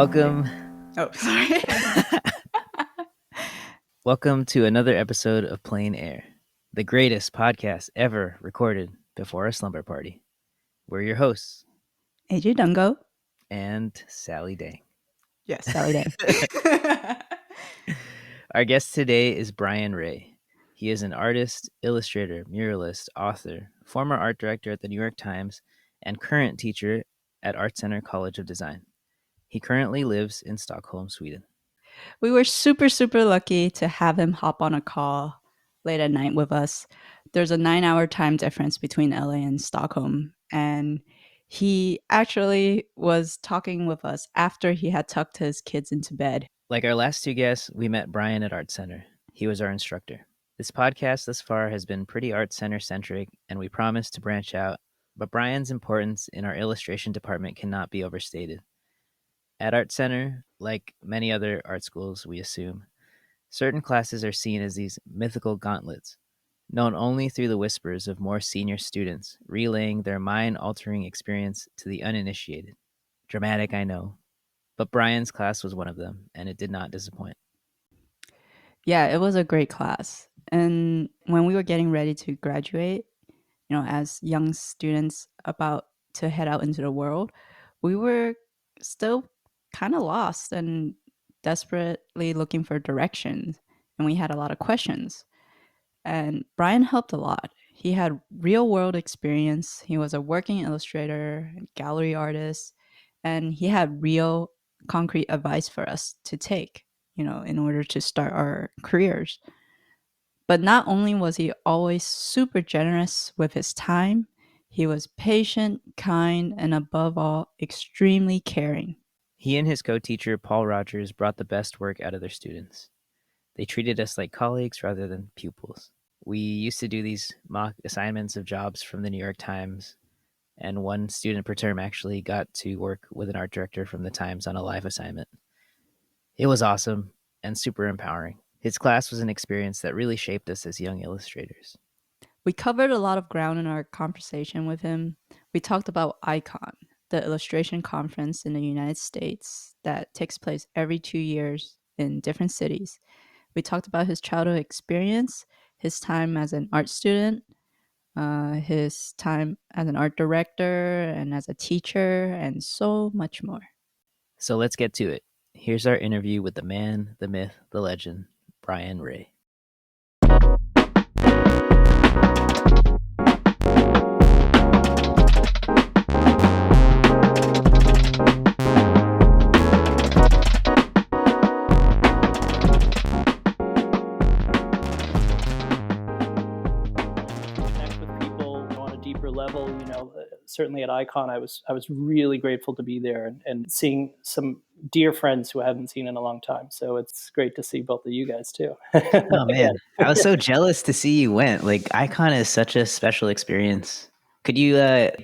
Welcome. Oh, sorry. Welcome to another episode of Plain Air, the greatest podcast ever recorded before a slumber party. We're your hosts, AJ Dungo. and Sally Deng. Yes, Sally Deng. Our guest today is Brian Ray. He is an artist, illustrator, muralist, author, former art director at the New York Times, and current teacher at Art Center College of Design. He currently lives in Stockholm, Sweden. We were super lucky to have him hop on a call late at night with us. There's a 9-hour time difference between LA and Stockholm, and he actually was talking with us after he had tucked his kids into bed. Like our last two guests, we met Brian at Art Center. He was our instructor. This podcast thus far has been pretty Art Center centric, and we promise to branch out, but Brian's importance in our illustration department cannot be overstated. At Art Center, like many other art schools, we assume, certain classes are seen as these mythical gauntlets, known only through the whispers of more senior students, relaying their mind-altering experience to the uninitiated. Dramatic, I know, but Brian's class was one of them, and it did not disappoint. Yeah, it was a great class. And when we were getting ready to graduate, as young students about to head out into the world, we were still kind of lost and desperately looking for directions. And we had a lot of questions. And Brian helped a lot. He had real world experience. He was a working illustrator, gallery artist, and he had real concrete advice for us to take, in order to start our careers. But not only was he always super generous with his time, he was patient, kind, and above all, extremely caring. He and his co-teacher, Paul Rogers, brought the best work out of their students. They treated us like colleagues rather than pupils. We used to do these mock assignments of jobs from the New York Times, and one student per term actually got to work with an art director from the Times on a live assignment. It was awesome and super empowering. His class was an experience that really shaped us as young illustrators. We covered a lot of ground in our conversation with him. We talked about ICON, the illustration conference in the United States that takes place every 2 years in different cities. We talked about his childhood experience, his time as an art student, his time as an art director and as a teacher, and so much more. So let's get to it. Here's our interview with the man, the myth, the legend, Brian Ray. Level, certainly at Icon, I was really grateful to be there and seeing some dear friends who I haven't seen in a long time. So it's great to see both of you guys too. Oh man, I was so jealous to see you went. Like Icon is such a special experience. Could you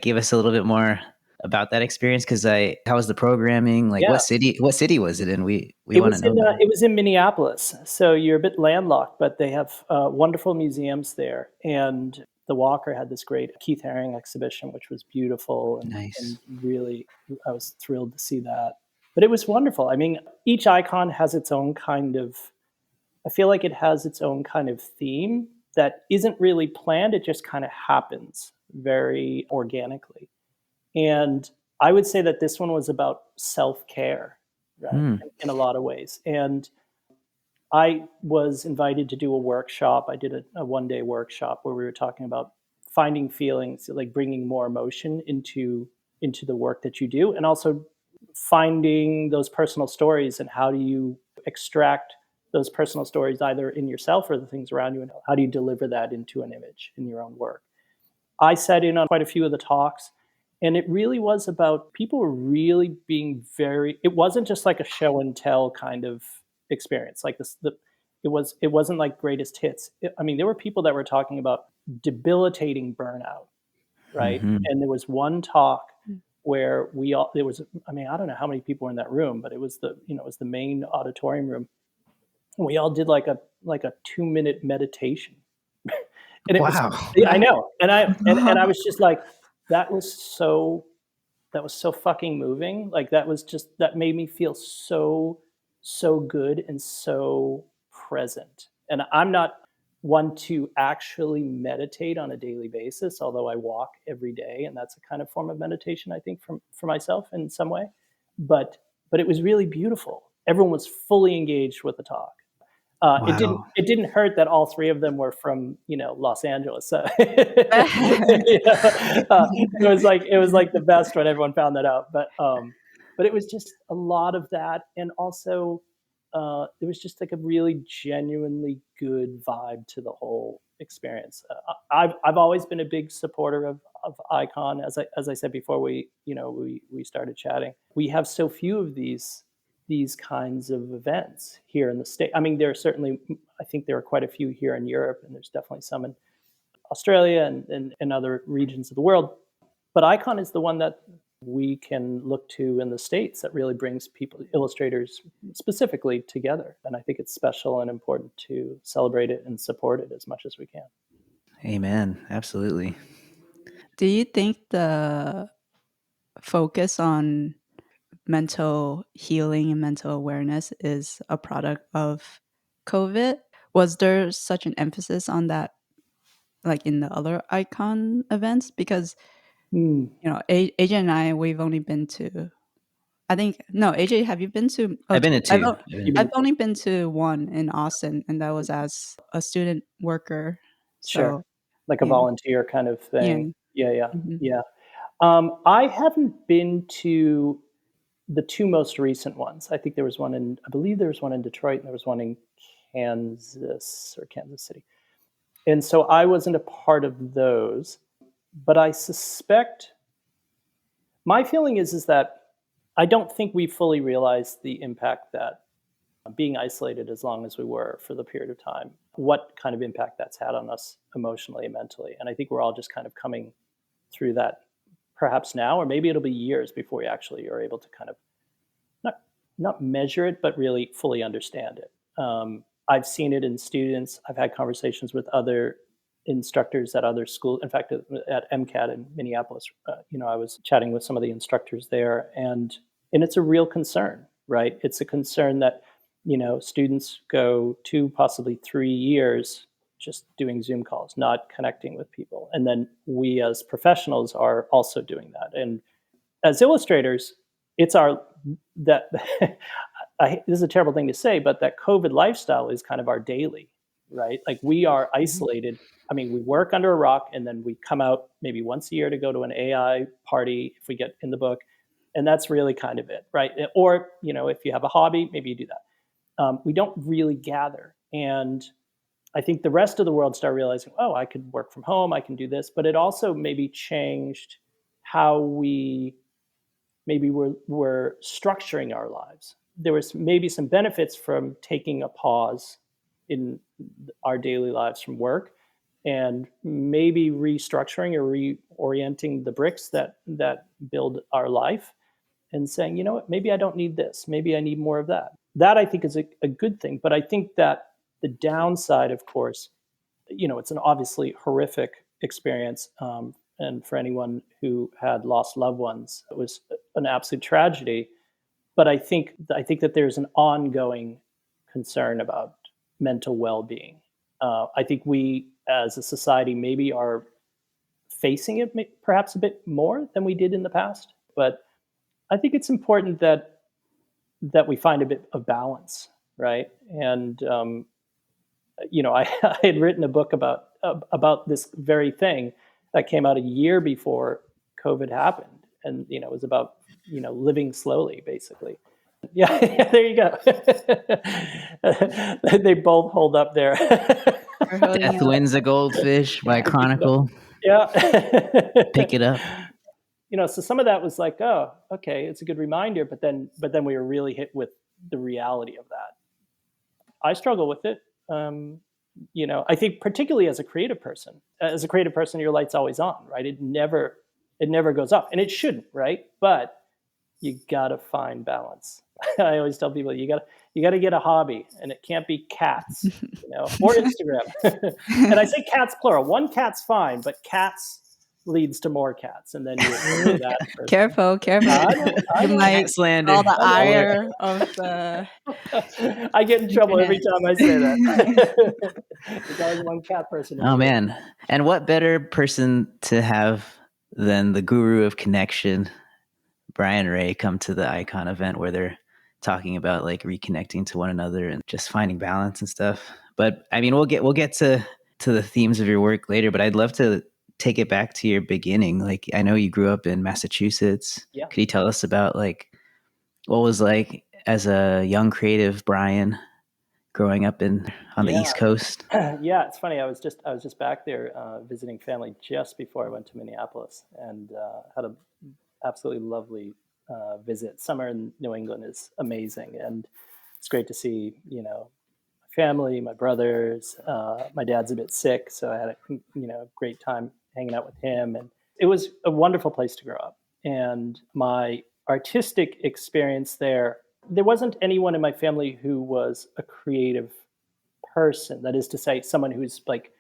give us a little bit more about that experience? Because how was the programming? Like what city was it in? We want to know. It was in Minneapolis, so you're a bit landlocked, but they have wonderful museums there. And the Walker had this great Keith Haring exhibition, which was beautiful. And, nice. And really, I was thrilled to see that. But it was wonderful. I mean, each icon has its own kind of, I feel like it has its own kind of theme that isn't really planned. It just kind of happens very organically. And I would say that this one was about self-care, right? In a lot of ways. And I was invited to do a workshop. I did a one-day workshop where we were talking about finding feelings, like bringing more emotion into the work that you do, and also finding those personal stories and how do you extract those personal stories either in yourself or the things around you, and how do you deliver that into an image in your own work. I sat in on quite a few of the talks, and it really was about people were really being it wasn't just like a show and tell kind of experience like this. It wasn't like greatest hits. There were people that were talking about debilitating burnout, right? Mm-hmm. And there was one talk where I don't know how many people were in that room, but it was the main auditorium room. And we all did like a 2-minute meditation. And it wow. I know. And I was just like, that was so that was so fucking moving. Like that made me feel so good and so present. And I'm not one to actually meditate on a daily basis, although I walk every day, and that's a kind of form of meditation, I think, for myself in some way. But it was really beautiful. Everyone was fully engaged with the talk. Wow. It didn't hurt that all three of them were from Los Angeles. So it was like the best when everyone found that out. But it was just a lot of that, and also there was just like a really genuinely good vibe to the whole experience. I've always been a big supporter of Icon, as I said before we started chatting. We have so few of these kinds of events here in the state. I mean, I think there are quite a few here in Europe, and there's definitely some in Australia and other regions of the world. But Icon is the one that we can look to in the States that really brings people, illustrators specifically, together. And I think it's special and important to celebrate it and support it as much as we can. Amen. Absolutely. Do you think the focus on mental healing and mental awareness is a product of COVID? Was there such an emphasis on that, like in the other Icon events? Because Mm, AJ and I, we've only been to. I think no, AJ, have you been to? Oh, I've been to I've two. you've I've been only been to one in Austin, and that was as a student worker. Sure, So like a you know, volunteer kind of yeah. thing. Yeah, yeah, Mhm. yeah. I haven't been to the two most recent ones. I believe there was one in Detroit, and there was one in Kansas City. And so I wasn't a part of those, but I suspect my feeling is that I don't think we fully realized the impact that being isolated as long as we were for the period of time, what kind of impact that's had on us emotionally and mentally. And I think we're all just kind of coming through that perhaps now, or maybe it'll be years before we actually are able to kind of not not measure it, but really fully understand it. I've seen it in students. I've had conversations with other instructors at other schools. In fact, at MCAT in Minneapolis, I was chatting with some of the instructors there, and it's a real concern, right? It's a concern that students go 2, possibly 3 years just doing Zoom calls, not connecting with people, and then we as professionals are also doing that. And as illustrators, it's our that this is a terrible thing to say, but that COVID lifestyle is kind of our daily, right? Like we are Mhm. isolated. I mean, we work under a rock and then we come out maybe once a year to go to an AI party if we get in the book. And that's really kind of it, right? Or, if you have a hobby, maybe you do that. We don't really gather. And I think the rest of the world started realizing, oh, I could work from home, I can do this. But it also maybe changed how we're structuring our lives. There was maybe some benefits from taking a pause in our daily lives from work and maybe restructuring or reorienting the bricks that build our life and saying, you know what, maybe I don't need this. Maybe I need more of that. That I think is a good thing. But I think that the downside, of course, it's an obviously horrific experience. And for anyone who had lost loved ones, it was an absolute tragedy. But I think that there's an ongoing concern about mental well-being. I think we, as a society, maybe are facing it perhaps a bit more than we did in the past. But I think it's important that we find a bit of balance, right? And I had written a book about this very thing that came out a year before COVID happened, and it was about living slowly, basically. Yeah, yeah, there you go. They both hold up there. We're holding Death up. Wins a Goldfish by Chronicle. Yeah. Pick it up. So some of that was like, oh, okay, it's a good reminder, but then we were really hit with the reality of that. I struggle with it. I think particularly as a creative person. As a creative person, your light's always on, right? It never goes off, and it shouldn't, right? But you gotta find balance. I always tell people you gotta get a hobby, and it can't be cats, or Instagram. And I say cats plural. One cat's fine, but cats leads to more cats, and then you associate that person. Careful, careful. I know, I You know. might Cat slander draw the alert. ire of the I get in trouble every internet. time I say that. There's always one cat person in the Oh room. man. And what better person to have than the guru of connection, Brian Ray, come to the Icon event where they're talking about like reconnecting to one another and just finding balance and stuff. But I mean, we'll get to the themes of your work later, but I'd love to take it back to your beginning. Like I know you grew up in Massachusetts. Yeah. Could you tell us about like what was like as a young creative Brian growing up on the Yeah. East Coast? Yeah, it's funny. I was just back there visiting family just before I went to Minneapolis, and had a absolutely lovely visit. Summer in New England is amazing, and it's great to see my family, my brothers. My dad's a bit sick, so I had a great time hanging out with him, and it was a wonderful place to grow up. And my artistic experience there wasn't anyone in my family who was a creative person. That is to say, someone who's like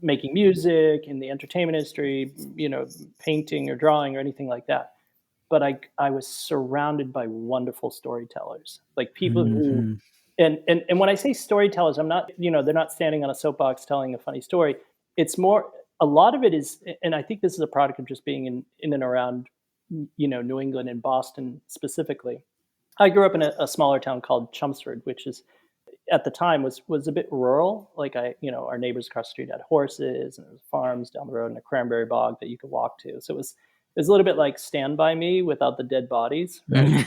making music in the entertainment industry, painting or drawing or anything like that. But I was surrounded by wonderful storytellers, like people who, Mm-hmm. and when I say storytellers, I'm not, they're not standing on a soapbox telling a funny story. It's more, a lot of it is, and I think this is a product of just being in and around, New England and Boston specifically. I grew up in a smaller town called Chelmsford, which is at the time was a bit rural. Like our neighbors across the street had horses, and there was farms down the road and a cranberry bog that you could walk to. So it was a little bit like Stand By Me without the dead bodies, right?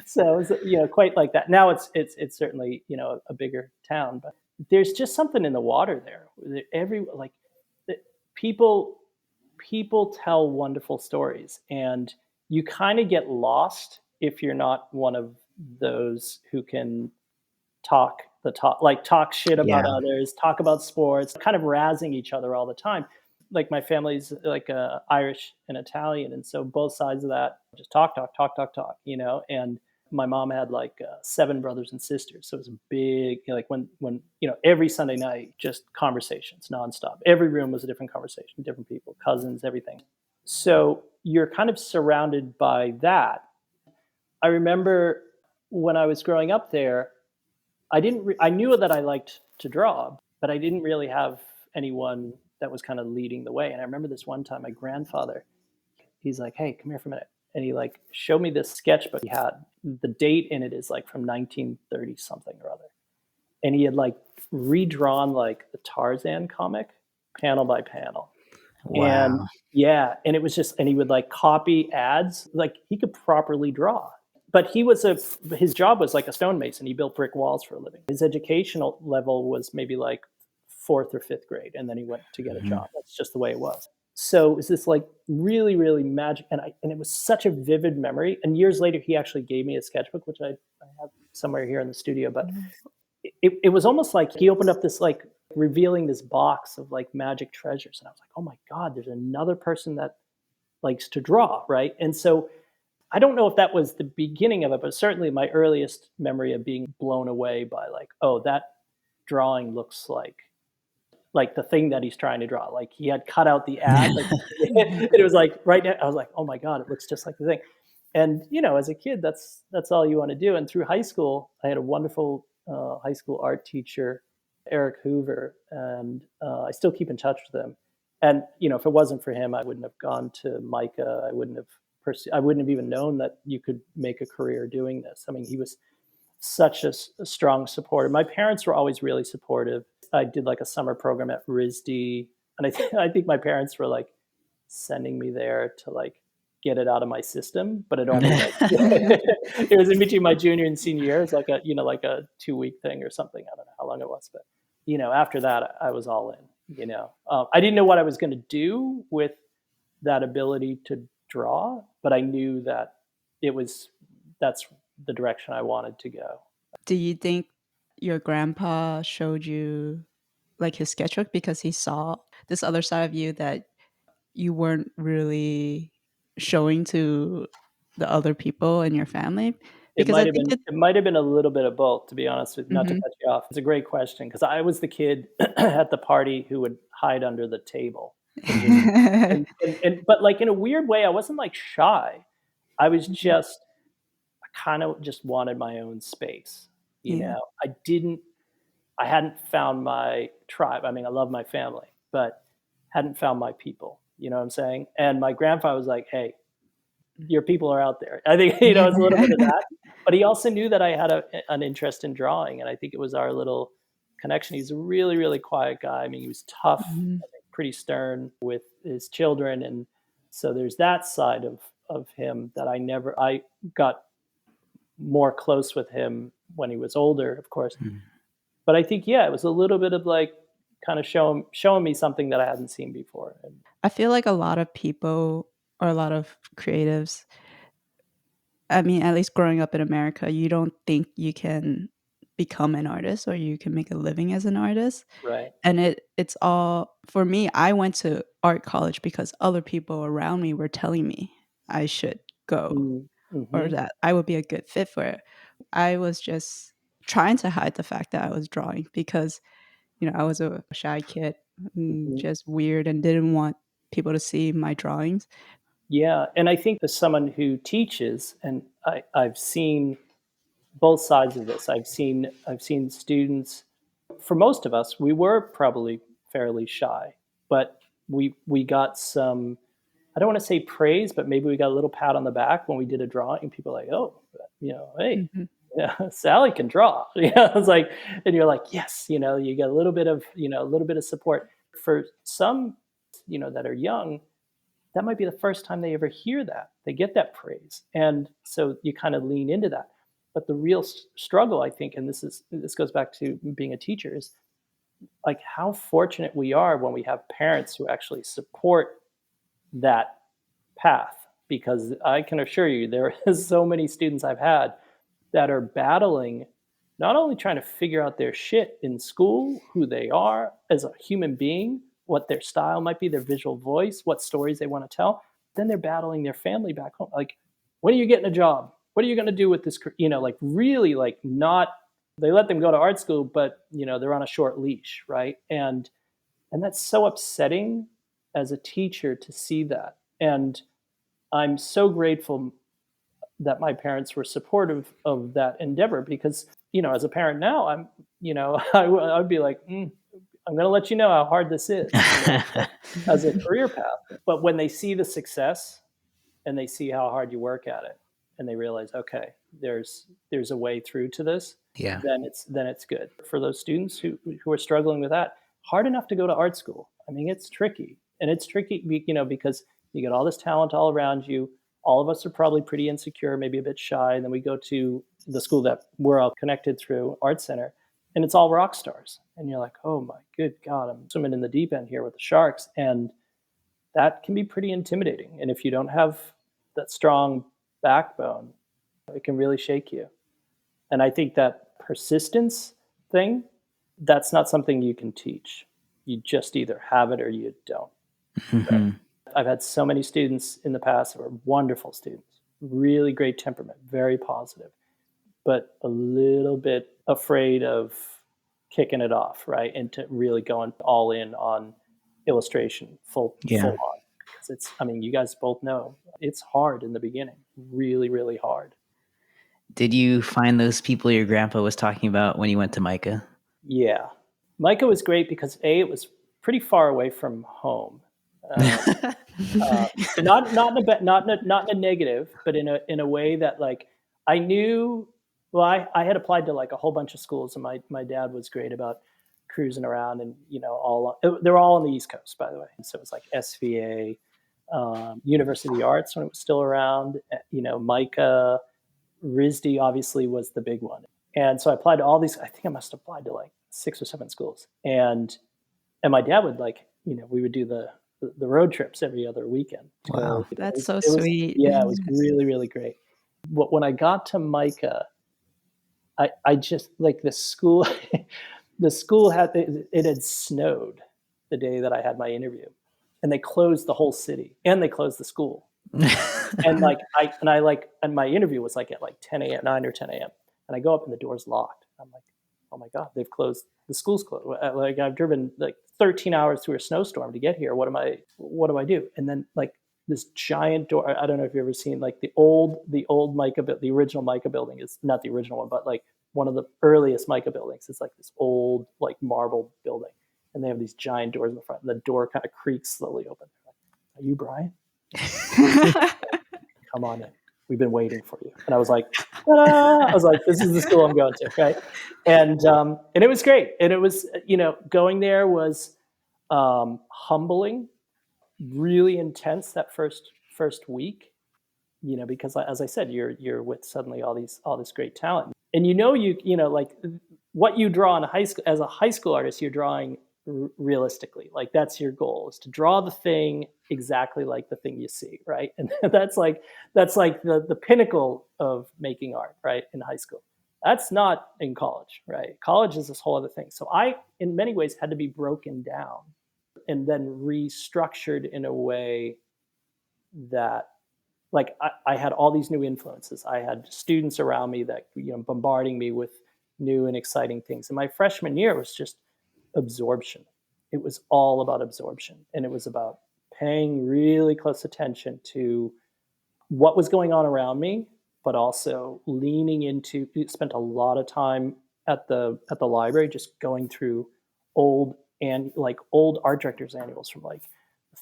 So it was, quite like that. Now it's certainly, a bigger town, but there's just something in the water there. People people tell wonderful stories, and you kind of get lost if you're not one of those who can talk shit about Yeah. others, talk about sports, kind of razzing each other all the time. Like my family's like Irish and Italian, and so both sides of that just talk, talk, talk, talk, talk, And my mom had like seven brothers and sisters, so it was a big, like when every Sunday night, just conversations nonstop. Every room was a different conversation, different people, cousins, everything. So you're kind of surrounded by that. I remember when I was growing up there, I knew that I liked to draw, but I didn't really have anyone that was kind of leading the way. And I remember this one time, my grandfather, he's like, "Hey, come here for a minute." And he like showed me this sketchbook he had. The date in it is like from 1930 something or other. And he had like redrawn like the Tarzan comic panel by panel. And Wow. yeah, and it was just, and he would like copy ads. Like he could properly draw. But his job was like a stonemason. He built brick walls for a living. His educational level was maybe like fourth or fifth grade, and then he went to get a Mhm. job. That's just the way it was. So it was this like really, really magic, and it was such a vivid memory. And years later, he actually gave me a sketchbook, which I have somewhere here in the studio. But it was almost like he opened up this like revealing this box of like magic treasures, and I was like, oh my god, there's another person that likes to draw, right? And so I don't know if that was the beginning of it, but certainly my earliest memory of being blown away by like, oh, that drawing looks like the thing that he's trying to draw. Like he had cut out the ad, like it was like right now. I was like, oh my god, it looks just like the thing. And as a kid, that's all you want to do. And through high school, I had a wonderful high school art teacher, Eric Hoover, and I still keep in touch with him. And if it wasn't for him, I wouldn't have gone to Micah. I wouldn't have even known that you could make a career doing this. I mean, he was such a strong supporter. My parents were always really supportive. I did like a summer program at RISD, and I think my parents were like sending me there to like get it out of my system, but it only like it was in between my junior and senior year. It's like a 2 week thing or something. I don't know how long it was, but after that I was all in. I didn't know what I was going to do with that ability to draw, but I knew that that's the direction I wanted to go. Do you think your grandpa showed you like his sketchbook because he saw this other side of you that you weren't really showing to the other people in your family? It Because might I have think been it it might have been a little bit of both, to be honest with you, not to Mhm. cut you off. It's a great question because I was the kid at the party who would hide under the table. and just but like in a weird way, I wasn't like shy. I was just I kind of just wanted my own space. You Yeah. know, I hadn't found my tribe. I mean, I love my family, but hadn't found my people. You know what I'm saying? And my grandfather was like, "Hey, your people are out there." I think it's a little bit of that. But he also knew that I had an interest in drawing, and I think it was our little connection. He's a really, really quiet guy. I mean, he was tough, Mhm. I think, pretty stern with his children, and so there's that side of him that I got more close with him when he was older, of course. Mm. But I think, yeah, it was a little bit of like kind of showing me something that I hadn't seen before. And I feel like a lot of people or a lot of creatives, I mean, at least growing up in America, you don't think you can become an artist or you can make a living as an artist. right. And it's all for me, I went to art college because other people around me were telling me I should go or Mm-hmm. that I would be a good fit for it. I was just trying to hide the fact that I was drawing because, I was a shy kid, Mm-hmm. just weird and didn't want people to see my drawings. Yeah, and I think as someone who teaches, and I've seen both sides of this. I've seen students. For most of us, we were probably fairly shy, but we got some. I don't want to say praise, but maybe we got a little pat on the back when we did a drawing. And people are like, oh, hey, Mhm. yeah, Sally can draw. It's like, and you're like, yes, you get a little bit of a little bit of support. For some, that are young, that might be the first time they ever hear that. They get that praise. And so you kind of lean into that. But the real struggle, I think, and this goes back to being a teacher, is like how fortunate we are when we have parents who actually support that path. Because I can assure you, there is so many students I've had that are battling, not only trying to figure out their shit in school, who they are as a human being, what their style might be, their visual voice, what stories they want to tell. Then they're battling their family back home. Like, when are you getting a job? What are you going to do with this? Like really, like not. They let them go to art school, but they're on a short leash, right? And that's so upsetting as a teacher to see that. And I'm so grateful that my parents were supportive of that endeavor because as a parent now I'd be like I'm going to let you know how hard this is as a career path. But when they see the success and they see how hard you work at it and they realize, okay, there's a way through to this, Yeah. then it's good for those students who are struggling with that. Hard enough to go to art school. I mean, it's tricky, and it's tricky because you get all this talent all around you. All of us are probably pretty insecure, maybe a bit shy, and then we go to the school that we're all connected through Art Center, and it's all rock stars, and you're like, oh my good god, I'm swimming in the deep end here with the sharks. And that can be pretty intimidating. And if you don't have that strong backbone, it can really shake you. And I think that persistence thing, that's not something you can teach. You just either have it or you don't. Right? Mhm. I've had so many students in the past who are wonderful students, really great temperament, very positive, but a little bit afraid of kicking it off, right? And to really going all in on illustration, full Yeah. on. Because I mean, you guys both know it's hard in the beginning, really, really hard. Did you find those people your grandpa was talking about when you went to Micah? Yeah. Micah was great because it was pretty far away from home. Um, uh, not in a negative, but in a way that like I knew. Well, I had applied to like a whole bunch of schools, and my dad was great about cruising around, and they were all on the East Coast, by the way. So it was like SVA, University of the Arts when it was still around. Micah, RISD obviously was the big one, and so I applied to all these. I think I must have applied to like 6 or 7 schools, and my dad would like we would do the road trips every other weekend to Wow. go. That's so It was sweet. yeah, it was really, really great. But when I got to Micah, I just like the school. The school it had snowed the day that I had my interview, and they closed the whole city and they closed the school. And like and my interview was like at like 10 a.m., 9 or 10 a.m. And I go up and the door's locked. I'm like, oh my god, they've closed. The school's closed. Like I've driven like 13 hours through a snowstorm to get here. What do I do? And then like this giant door. I don't know if you've ever seen like the old Mica, the original Mica building is not the original one, but like one of the earliest Mica buildings. It's like this old like marble building, and they have these giant doors in the front. And the door kind of creaks slowly open. Like, are you Brian? Come on in. We've been waiting for you. And I was like, ta-da! I was like, this is the school I'm going to, right? And it was great. And it was, going there was humbling, really intense that first week, because as I said, you're with suddenly all this great talent, and like what you draw in high school as a high school artist, you're drawing realistically. Like that's your goal, is to draw the thing exactly like the thing you see, right? And that's like the pinnacle of making art, right? In high school. That's not in college, right? College is this whole other thing. So I, in many ways, had to be broken down and then restructured in a way that, like, I had all these new influences. I had students around me that, bombarding me with new and exciting things. And my freshman year was just absorption. It was all about absorption. And it was about paying really close attention to what was going on around me, but also leaning into, spent a lot of time at the library just going through old art directors annuals from like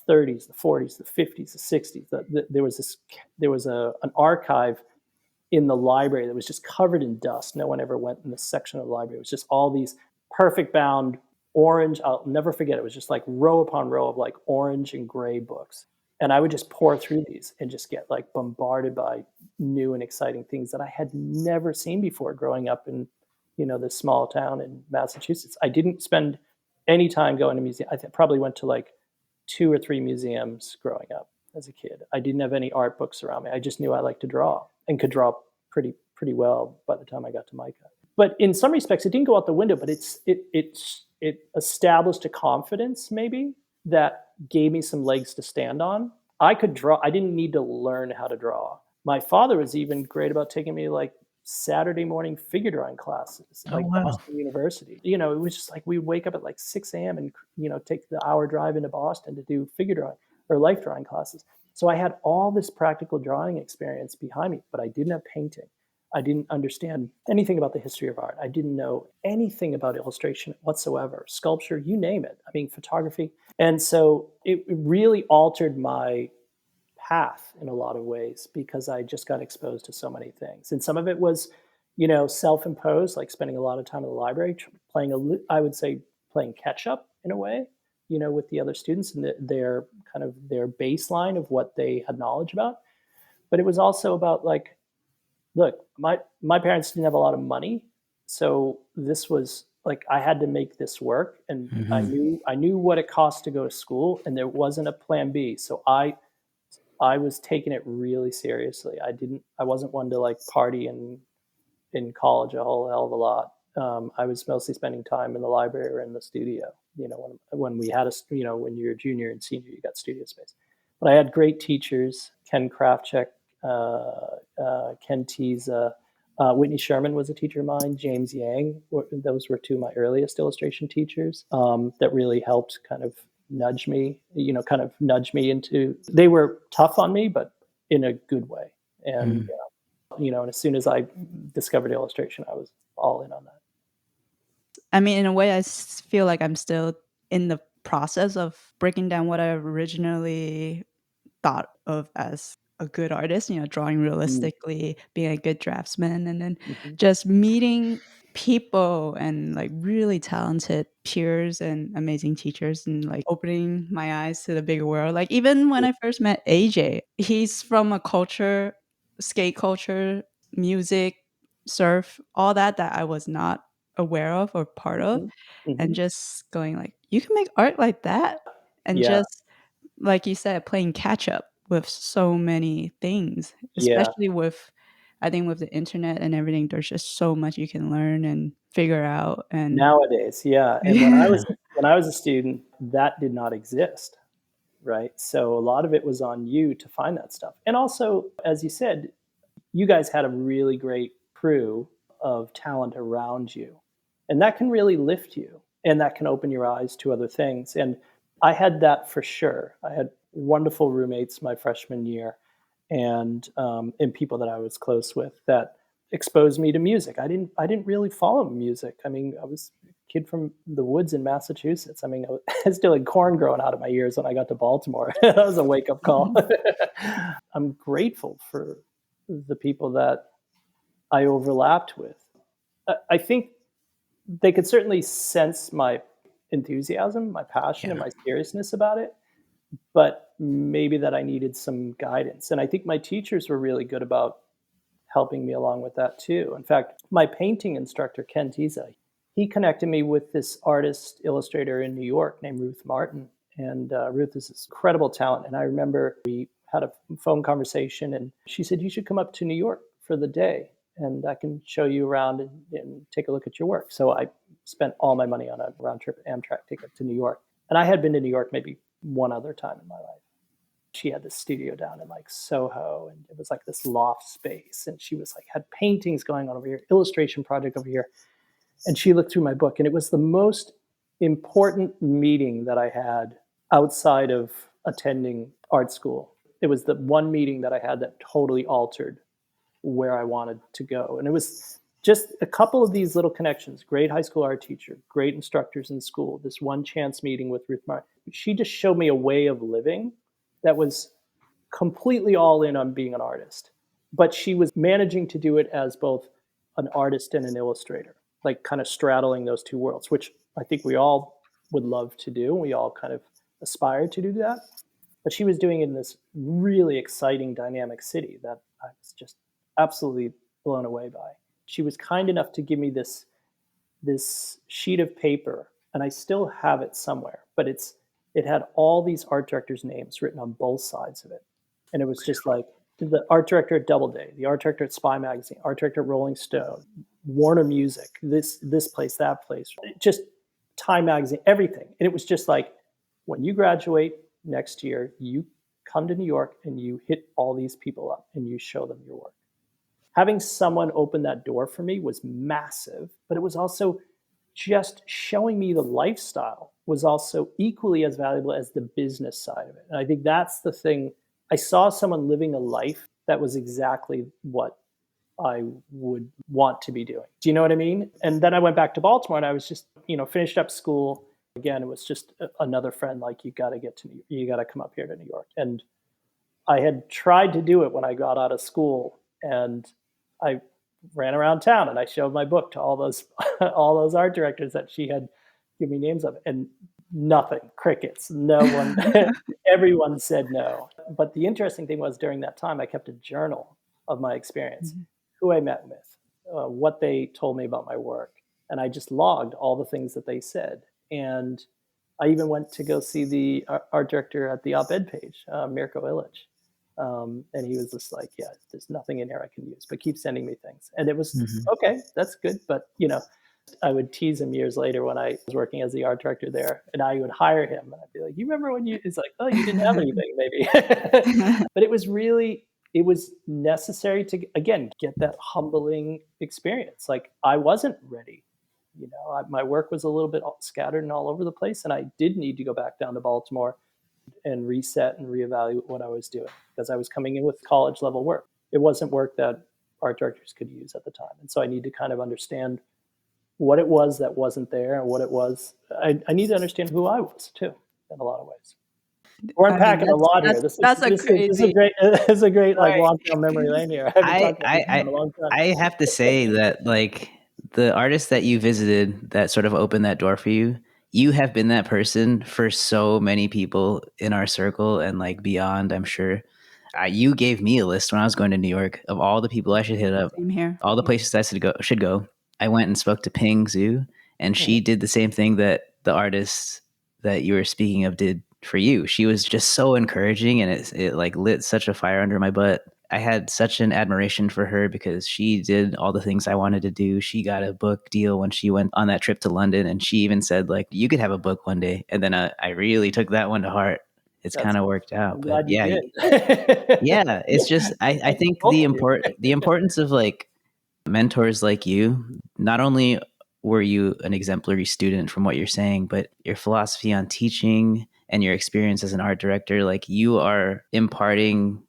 the 30s, the 40s, the 50s, the 60s. There was an archive in the library that was just covered in dust. No one ever went in this section of the library. It was just all these perfect bound orange. I'll never forget. It was just like row upon row of like orange and gray books. And I would just pour through these and just get like bombarded by new and exciting things that I had never seen before growing up in, this small town in Massachusetts. I didn't spend any time going to museums. I probably went to like 2 or 3 museums growing up as a kid. I didn't have any art books around me. I just knew I liked to draw and could draw pretty well by the time I got to MICA. But in some respects, it didn't go out the window, but it established a confidence maybe that gave me some legs to stand on. I could draw. I didn't need to learn how to draw. My father was even great about taking me like Saturday morning figure drawing classes, like Boston University. It was just like we'd wake up at like 6 a.m. and take the hour drive into Boston to do figure drawing or life drawing classes. So I had all this practical drawing experience behind me, but I didn't have painting. I didn't understand anything about the history of art. I didn't know anything about illustration whatsoever, sculpture, you name it. I mean, photography. And so it really altered my path in a lot of ways because I just got exposed to so many things. And some of it was, self-imposed, like spending a lot of time in the library, I would say playing catch up in a way, with the other students and their baseline of what they had knowledge about. But it was also about like, look, my parents didn't have a lot of money, so this was like I had to make this work, and I knew what it cost to go to school, and there wasn't a plan B. So I was taking it really seriously. I wasn't one to like party in college a whole hell of a lot. I was mostly spending time in the library or in the studio. When we had when you're a junior and senior, you got studio space. But I had great teachers: Ken Krafchek, Ken Teza, Whitney Sherman was a teacher of mine. James Yang. Those were 2 of my earliest illustration teachers that really helped kind of nudge me into. They were tough on me, but in a good way. And and as soon as I discovered illustration, I was all in on that. I mean, in a way, I feel like I'm still in the process of breaking down what I originally thought of as a good artist, drawing realistically, being a good draftsman, and then just meeting people and like really talented peers and amazing teachers and like opening my eyes to the bigger world. Like even when I first met AJ, he's from a culture, skate culture, music, surf, all that I was not aware of or part of, and just going like, you can make art like that, and Yeah, just like you said, playing catch up with so many things, yeah. especially with, I think with the internet and everything, there's just so much you can learn and figure out. And Nowadays, yeah. And when yeah, I was a student, that did not exist, right? So a lot of it was on you to find that stuff. And also, as you said, you guys had a really great crew of talent around you, and that can really lift you. and that can open your eyes to other things. And I had that for sure. I had wonderful roommates my freshman year, and people that I was close with that exposed me to music. I didn't really follow music. I mean, I was a kid from the woods in Massachusetts. I mean, I still had corn growing out of my ears when I got to Baltimore. That was a wake up call. I'm grateful for the people that I overlapped with. I think they could certainly sense my enthusiasm, my passion, and Yeah. my seriousness about it, but maybe that I needed some guidance. And I think my teachers were really good about helping me along with that too. In fact, my painting instructor, Ken Tiza, he connected me with this artist illustrator in New York named Ruth Martin. And Ruth is this incredible talent. And I remember we had a phone conversation, and she said, "You should come up to New York for the day, and I can show you around and take a look at your work." So I spent all my money on a round trip Amtrak ticket to New York. And I had been to New York maybe one other time in my life. She had this studio down in like Soho, and it was like this loft space, and she was like had paintings going on over here, illustration project over here. And she looked through my book, and it was the most important meeting that I had outside of attending art school. It was the one meeting that I had that totally altered where I wanted to go. And it was just a couple of these little connections. Great high school art teacher, great instructors in school, this one chance meeting with Ruth Martin. She just showed me a way of living that was completely all in on being an artist. But she was managing to do it as both an artist and an illustrator, like kind of straddling those two worlds, which I think we all would love to do. We all kind of aspire to do that. But she was doing it in this really exciting, dynamic city that I was just absolutely blown away by. She was kind enough to give me this sheet of paper, and I still have it somewhere, but it had all these art directors' names written on both sides of it. And it was just like the art director at Doubleday, the art director at Spy Magazine, art director at Rolling Stone, Warner Music, this place, that place, just Time Magazine, everything. And it was just like, when you graduate next year, you come to New York and you hit all these people up and you show them your work. Having someone open that door for me was massive, but it was also just showing me the lifestyle was also equally as valuable as the business side of it. And I think that's the thing. I saw someone living a life that was exactly what I would want to be doing. Do you know what I mean? And then I went back to Baltimore, and I was just, finished up school. Again, it was just another friend, like, you got to come up here to New York. And I had tried to do it when I got out of school, and I ran around town and I showed my book to all those all those art directors that she had given me names of, and nothing, crickets, no one, everyone said no. But the interesting thing was, during that time, I kept a journal of my experience, who I met with, what they told me about my work, and I just logged all the things that they said. And I even went to go see the art director at the op-ed page, Mirko Ilic. And he was just like, "Yeah, there's nothing in here I can use, but keep sending me things." And it was, okay, that's good. But, I would tease him years later when I was working as the art director there, and I would hire him. And I'd be like, "You remember when you," it's like, "Oh, you didn't have anything, maybe." But it was necessary to, again, get that humbling experience. Like, I wasn't ready. My work was a little bit scattered and all over the place, and I did need to go back down to Baltimore and reset and reevaluate what I was doing, because I was coming in with college level work. It wasn't work that art directors could use at the time. And so I need to kind of understand what it was that wasn't there, and what it was. I need to understand who I was too, in a lot of ways. We're unpacking a lot here. This is a great this is a great like Right. walk down memory lane here. I haven't I talked about this I in a long time. I have to say that, like, the artists that you visited that sort of opened that door for you, you have been that person for so many people in our circle and like beyond, I'm sure. You gave me a list when I was going to New York of all the people I should hit up, Same here. all the places I should go. I went and spoke to Ping Zhu, and she did the same thing that the artist that you were speaking of did for you. She was just so encouraging, and it like lit such a fire under my butt. I had such an admiration for her because she did all the things I wanted to do. She got a book deal when she went on that trip to London, and she even said, like, you could have a book one day. And then I really took that one to heart. It's That's kind of worked I'm out, but glad you yeah, did. yeah. It's just I think Both of you. the importance of like mentors like you, not only were you an exemplary student from what you're saying, but your philosophy on teaching and your experience as an art director, like you are imparting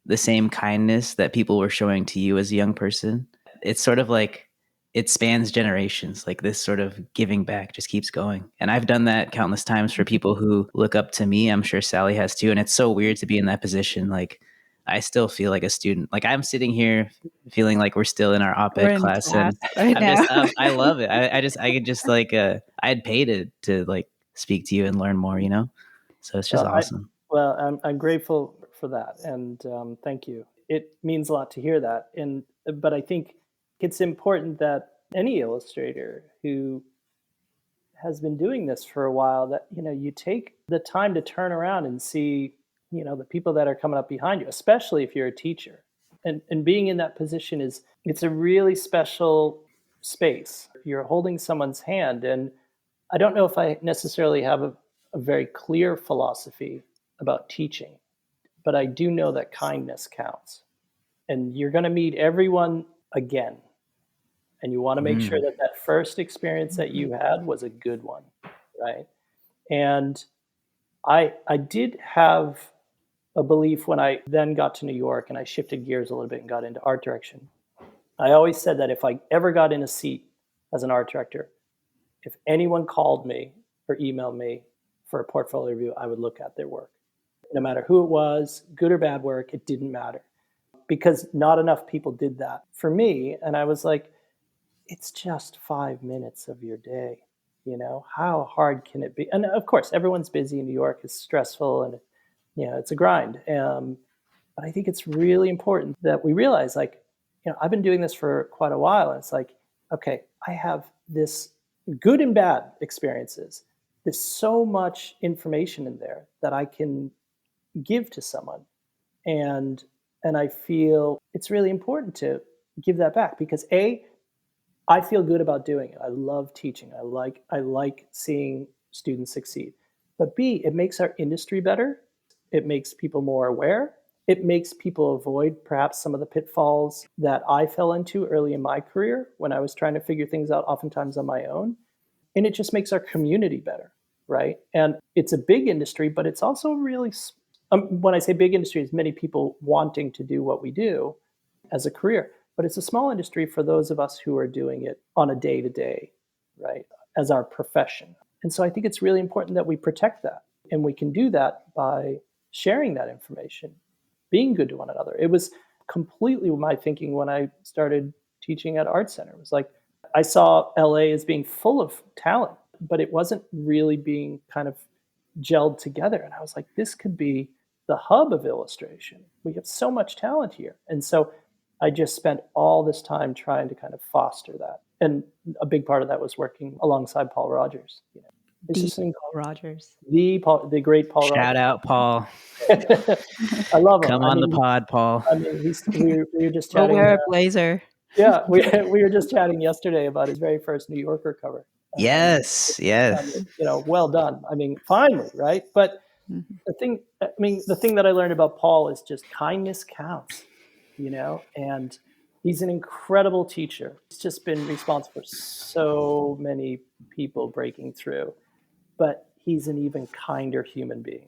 the same kindness that people were showing to you as a young person. It's sort of like it spans generations. Like this sort of giving back just keeps going. And I've done that countless times for people who look up to me. I'm sure Sally has too. And it's so weird to be in that position. Like I still feel like a student. Like I'm sitting here feeling like we're still in our We're op-ed in class, class and right I'm now. just I love it. I could just like I had paid to like speak to you and learn more, you know? So it's just Well, awesome. I'm grateful for that, and thank you. It means a lot to hear that, and but I think it's important that any illustrator who has been doing this for a while, that you take the time to turn around and see the people that are coming up behind you, especially if you're a teacher, and being in that position it's a really special space. You're holding someone's hand, and I don't know if I necessarily have a very clear philosophy about teaching, but I do know that kindness counts. And you're going to meet everyone again. And you want to make sure Mm. that that first experience that you had was a good one, right? And I did have a belief when I then got to New York and I shifted gears a little bit and got into art direction. I always said that if I ever got in a seat as an art director, if anyone called me or emailed me for a portfolio review, I would look at their work. No matter who it was, good or bad work, it didn't matter, because not enough people did that for me. And I was like, it's just 5 minutes of your day. How hard can it be? And of course, everyone's busy. New York is stressful, and it's a grind. But I think it's really important that we realize, like, I've been doing this for quite a while, and it's like, okay, I have this good and bad experiences. There's so much information in there that I can give to someone, and I feel it's really important to give that back, because I feel good about doing it. I love teaching. I like seeing students succeed. But B, it makes our industry better. It makes people more aware. It makes people avoid perhaps some of the pitfalls that I fell into early in my career when I was trying to figure things out, oftentimes on my own. And it just makes our community better, right? And it's a big industry, but it's also really, when I say big industry, it's many people wanting to do what we do as a career. But it's a small industry for those of us who are doing it on a day to day, right, as our profession. And so I think it's really important that we protect that. And we can do that by sharing that information, being good to one another. It was completely my thinking when I started teaching at Art Center. It was like I saw LA as being full of talent, but it wasn't really being kind of gelled together. And I was like, this could be the hub of illustration. We have so much talent here. And so I just spent all this time trying to kind of foster that. And a big part of that was working alongside Paul Rogers. It's The just an, Paul Rogers. the great Paul Shout Rogers. out, Paul. I love him. Come on the pod, Paul. We were just We'll chatting. wear a blazer. Yeah, we were just chatting yesterday about his very first New Yorker cover. Yes, yes. Well done. I mean, finally, right? But Mhm. the thing that I learned about Paul is just kindness counts, and he's an incredible teacher. He's just been responsible for so many people breaking through, but he's an even kinder human being.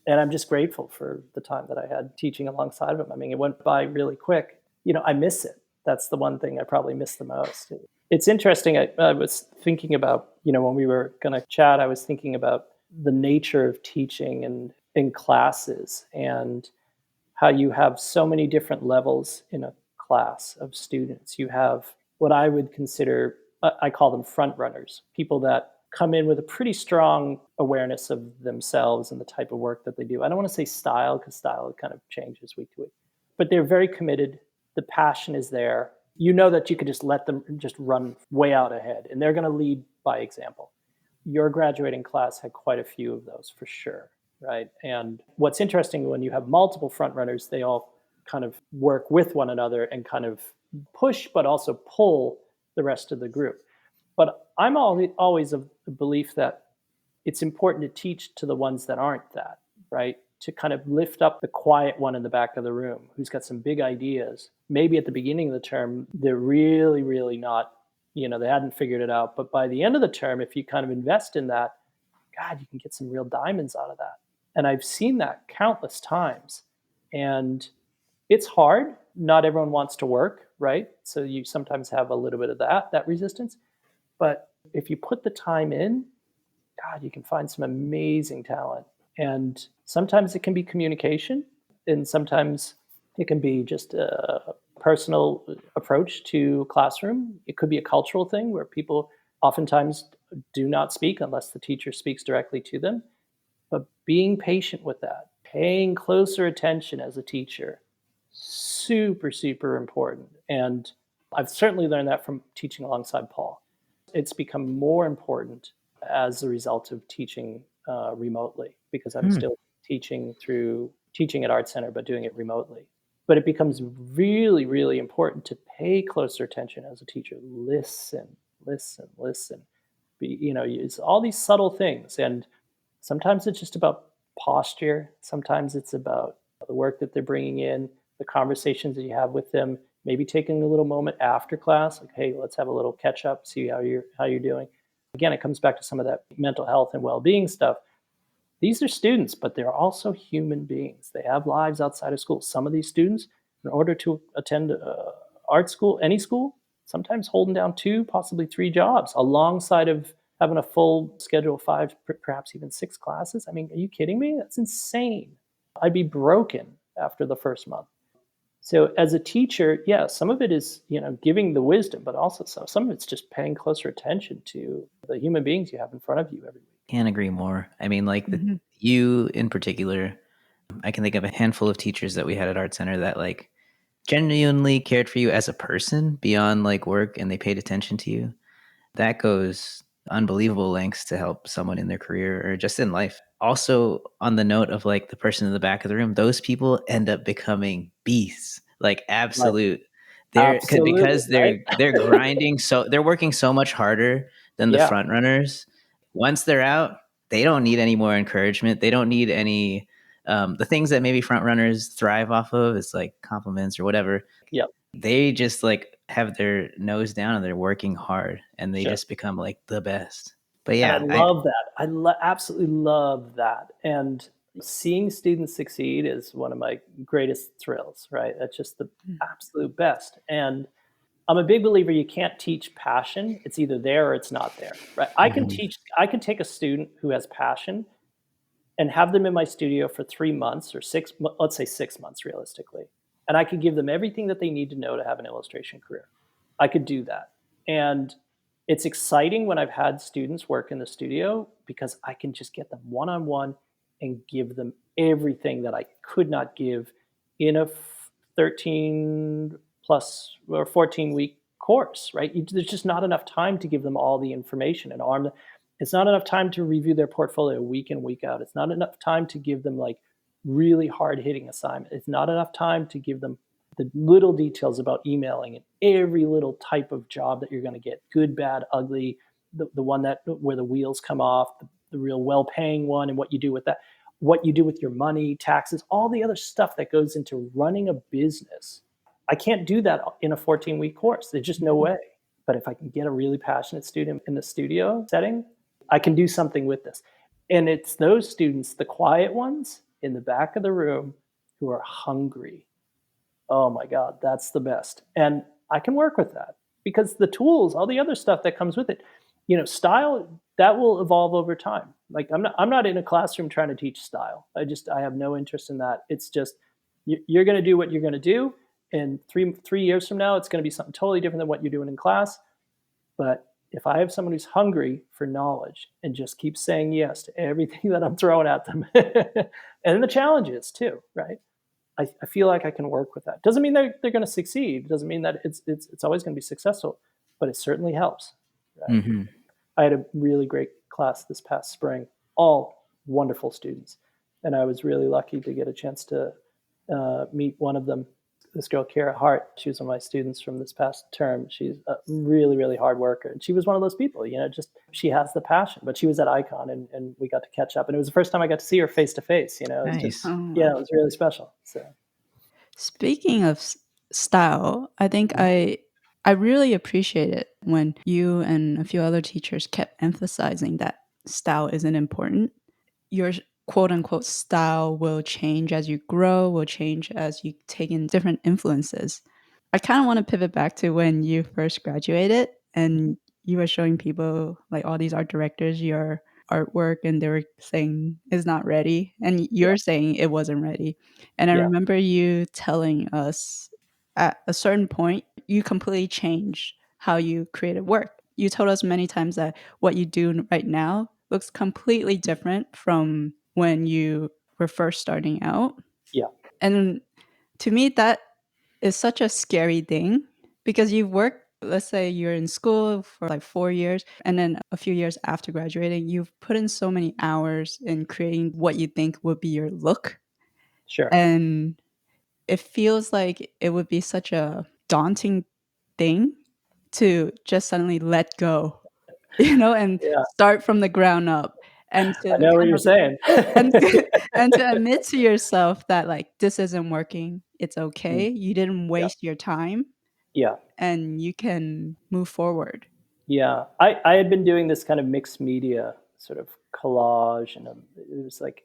And I'm just grateful for the time that I had teaching alongside of him. I mean, it went by really quick. I miss it. That's the one thing I probably miss the most. It's interesting. I was thinking about, when we were going to chat, I was thinking about the nature of teaching and in classes, and how you have so many different levels in a class of students. You have what I would consider, I call them front runners, people that come in with a pretty strong awareness of themselves and the type of work that they do. I don't want to say style, because style kind of changes week to week, but they're very committed. The passion is there. You know that you could just let them just run way out ahead, and they're going to lead by example. Your graduating class had quite a few of those for sure, right? And what's interesting, when you have multiple front runners, they all kind of work with one another and kind of push, but also pull the rest of the group. But I'm always of the belief that it's important to teach to the ones that aren't that, right? To kind of lift up the quiet one in the back of the room who's got some big ideas. Maybe at the beginning of the term, they're really, really not, they hadn't figured it out. But by the end of the term, if you kind of invest in that, God, you can get some real diamonds out of that. And I've seen that countless times. And it's hard. Not everyone wants to work, right? So you sometimes have a little bit of that resistance. But if you put the time in, God, you can find some amazing talent. And sometimes it can be communication, and sometimes it can be just a personal approach to classroom. It could be a cultural thing where people oftentimes do not speak unless the teacher speaks directly to them. But being patient with that, paying closer attention as a teacher, super, super important. And I've certainly learned that from teaching alongside Paul. It's become more important as a result of teaching remotely, because I'm Hmm. still teaching at Art Center, but doing it remotely. But it becomes really, really important to pay closer attention as a teacher. Listen, listen, listen. It's all these subtle things. And sometimes it's just about posture. Sometimes it's about the work that they're bringing in, the conversations that you have with them, maybe taking a little moment after class, like, hey, let's have a little catch up, see how you're doing. Again, it comes back to some of that mental health and well-being stuff. These are students, but they're also human beings. They have lives outside of school. Some of these students, in order to attend art school, any school, sometimes holding down 2, possibly 3 jobs alongside of having a full schedule of 5, perhaps even 6 classes. I mean, are you kidding me? That's insane. I'd be broken after the first month. So as a teacher, yeah, some of it is, giving the wisdom, but also some of it's just paying closer attention to the human beings you have in front of you every week. Can't agree more. I mean, like Hmm. you in particular, I can think of a handful of teachers that we had at Art Center that like genuinely cared for you as a person beyond like work, and they paid attention to you. That goes unbelievable lengths to help someone in their career or just in life. Also, on the note of like the person in the back of the room, those people end up becoming beasts, like Right. absolute. Absolutely, Because right? they're grinding, so they're working so much harder than the Yeah, front runners. Once they're out, they don't need any more encouragement. They don't need any the things that maybe front runners thrive off of. It's like compliments or whatever. yeah, They just like have their nose down and they're working hard, and they sure. just become like the best. But And I yeah, I love that. Absolutely love that. And seeing students succeed is one of my greatest thrills, right? That's just the absolute best. And I'm a big believer you can't teach passion. It's either there or it's not there, right? Mhm. I can take a student who has passion and have them in my studio for 3 months or let's say 6 months realistically. And I could give them everything that they need to know to have an illustration career. I could do that. And it's exciting when I've had students work in the studio because I can just get them one on one and give them everything that I could not give in a 13 plus or 14-week course, right? There's just not enough time to give them all the information and arm. It's not enough time to review their portfolio week in, week out. It's not enough time to give them like really hard hitting assignment. It's not enough time to give them the little details about emailing and every little type of job that you're going to get, good, bad, ugly, the one that where the wheels come off, the real well-paying one, and what you do with that, what you do with your money, taxes, all the other stuff that goes into running a business. I can't do that in a 14-week course. There's just no way. But if I can get a really passionate student in the studio setting, I can do something with this. And it's those students, the quiet ones in the back of the room, who are hungry. Oh my God, that's the best. And I can work with that because the tools, all the other stuff that comes with it, style that will evolve over time. Like I'm not in a classroom trying to teach style. I have no interest in that. It's just you're going to do what you're going to do, and three years from now, it's going to be something totally different than what you're doing in class. But if I have someone who's hungry for knowledge and just keeps saying yes to everything that I'm throwing at them, and the challenges too, right? I feel like I can work with that. Doesn't mean they're going to succeed. Doesn't mean that it's always going to be successful, but it certainly helps, right? Mhm. I had a really great class this past spring, all wonderful students, and I was really lucky to get a chance to meet one of them. This girl, Kara Hart, she was one of my students from this past term. She's a really, really hard worker. And she was one of those people, just she has the passion, but she was at Icon and we got to catch up. And it was the first time I got to see her face to face. It was just, Nice. Oh, yeah, wow. it was really special. So, Speaking of style, I think mhm. I I really appreciate it when you and a few other teachers kept emphasizing that style isn't important. Your quote unquote style will change as you grow, will change as you take in different influences. I kind of want to pivot back to when you first graduated and you were showing people, like all these art directors, your artwork, and they were saying it's not ready. And Yeah, you're saying it wasn't ready. And I yeah, remember you telling us at a certain point, you completely changed how you created work. You told us many times that what you do right now looks completely different from when you were first starting out. yeah, And to me, that is such a scary thing because you've worked, let's say you're in school for like 4 years, and then a few years after graduating, you've put in so many hours in creating what you think would be your look. sure. And it feels like it would be such a daunting thing to just suddenly let go, and Yeah, start from the ground up and to I know what kind you're of saying. and and to admit to yourself that, like, this isn't working, it's Mm, okay, you didn't yeah, waste your time, yeah, and you can move forward. yeah. I had been doing this kind of mixed media sort of collage, and it was like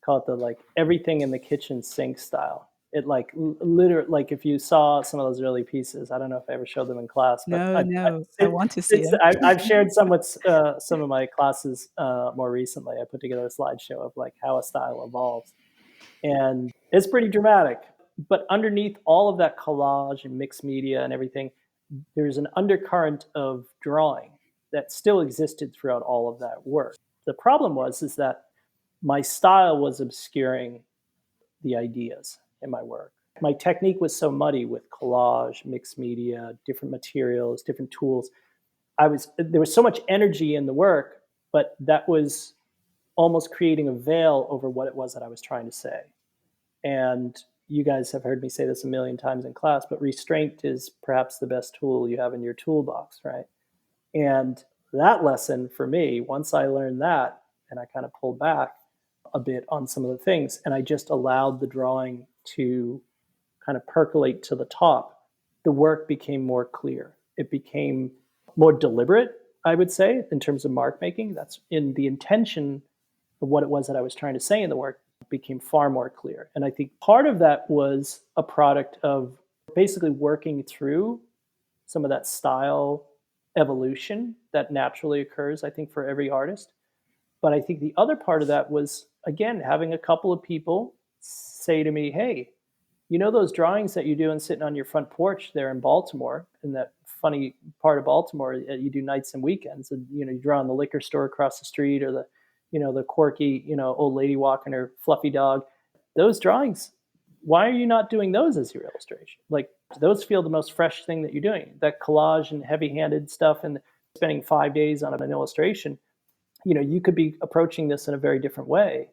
call it the like everything in the kitchen sink style. It like literally like if you saw some of those early pieces, I don't know if I ever showed them in class, but No, no, I want to see them. I've shared some with some of my classes more recently. I put together a slideshow of like how a style evolves, and it's pretty dramatic. But underneath all of that collage and mixed media and everything, there's an undercurrent of drawing that still existed throughout all of that work. The problem was is that my style was obscuring the ideas in my work. My technique was so muddy with collage, mixed media, different materials, different tools. There was so much energy in the work, but that was almost creating a veil over what it was that I was trying to say. And you guys have heard me say this a million times in class, but restraint is perhaps the best tool you have in your toolbox, right? And that lesson for me, once I learned that and I kind of pulled back a bit on some of the things and I just allowed the drawing to kind of percolate to the top, the work became more clear. It became more deliberate, I would say, in terms of mark making. That's in the intention of what it was that I was trying to say in the work became far more clear. And I think part of that was a product of basically working through some of that style evolution that naturally occurs, I think, for every artist. But I think the other part of that was, again, having a couple of people say to me, hey, you know those drawings that you're doing sitting on your front porch there in Baltimore, in that funny part of Baltimore, you do nights and weekends, and you draw in the liquor store across the street, or the quirky, old lady walking her fluffy dog. Those drawings, why are you not doing those as your illustration? Like those feel the most fresh thing that you're doing. That collage and heavy-handed stuff, and spending 5 days on an illustration. You could be approaching this in a very different way.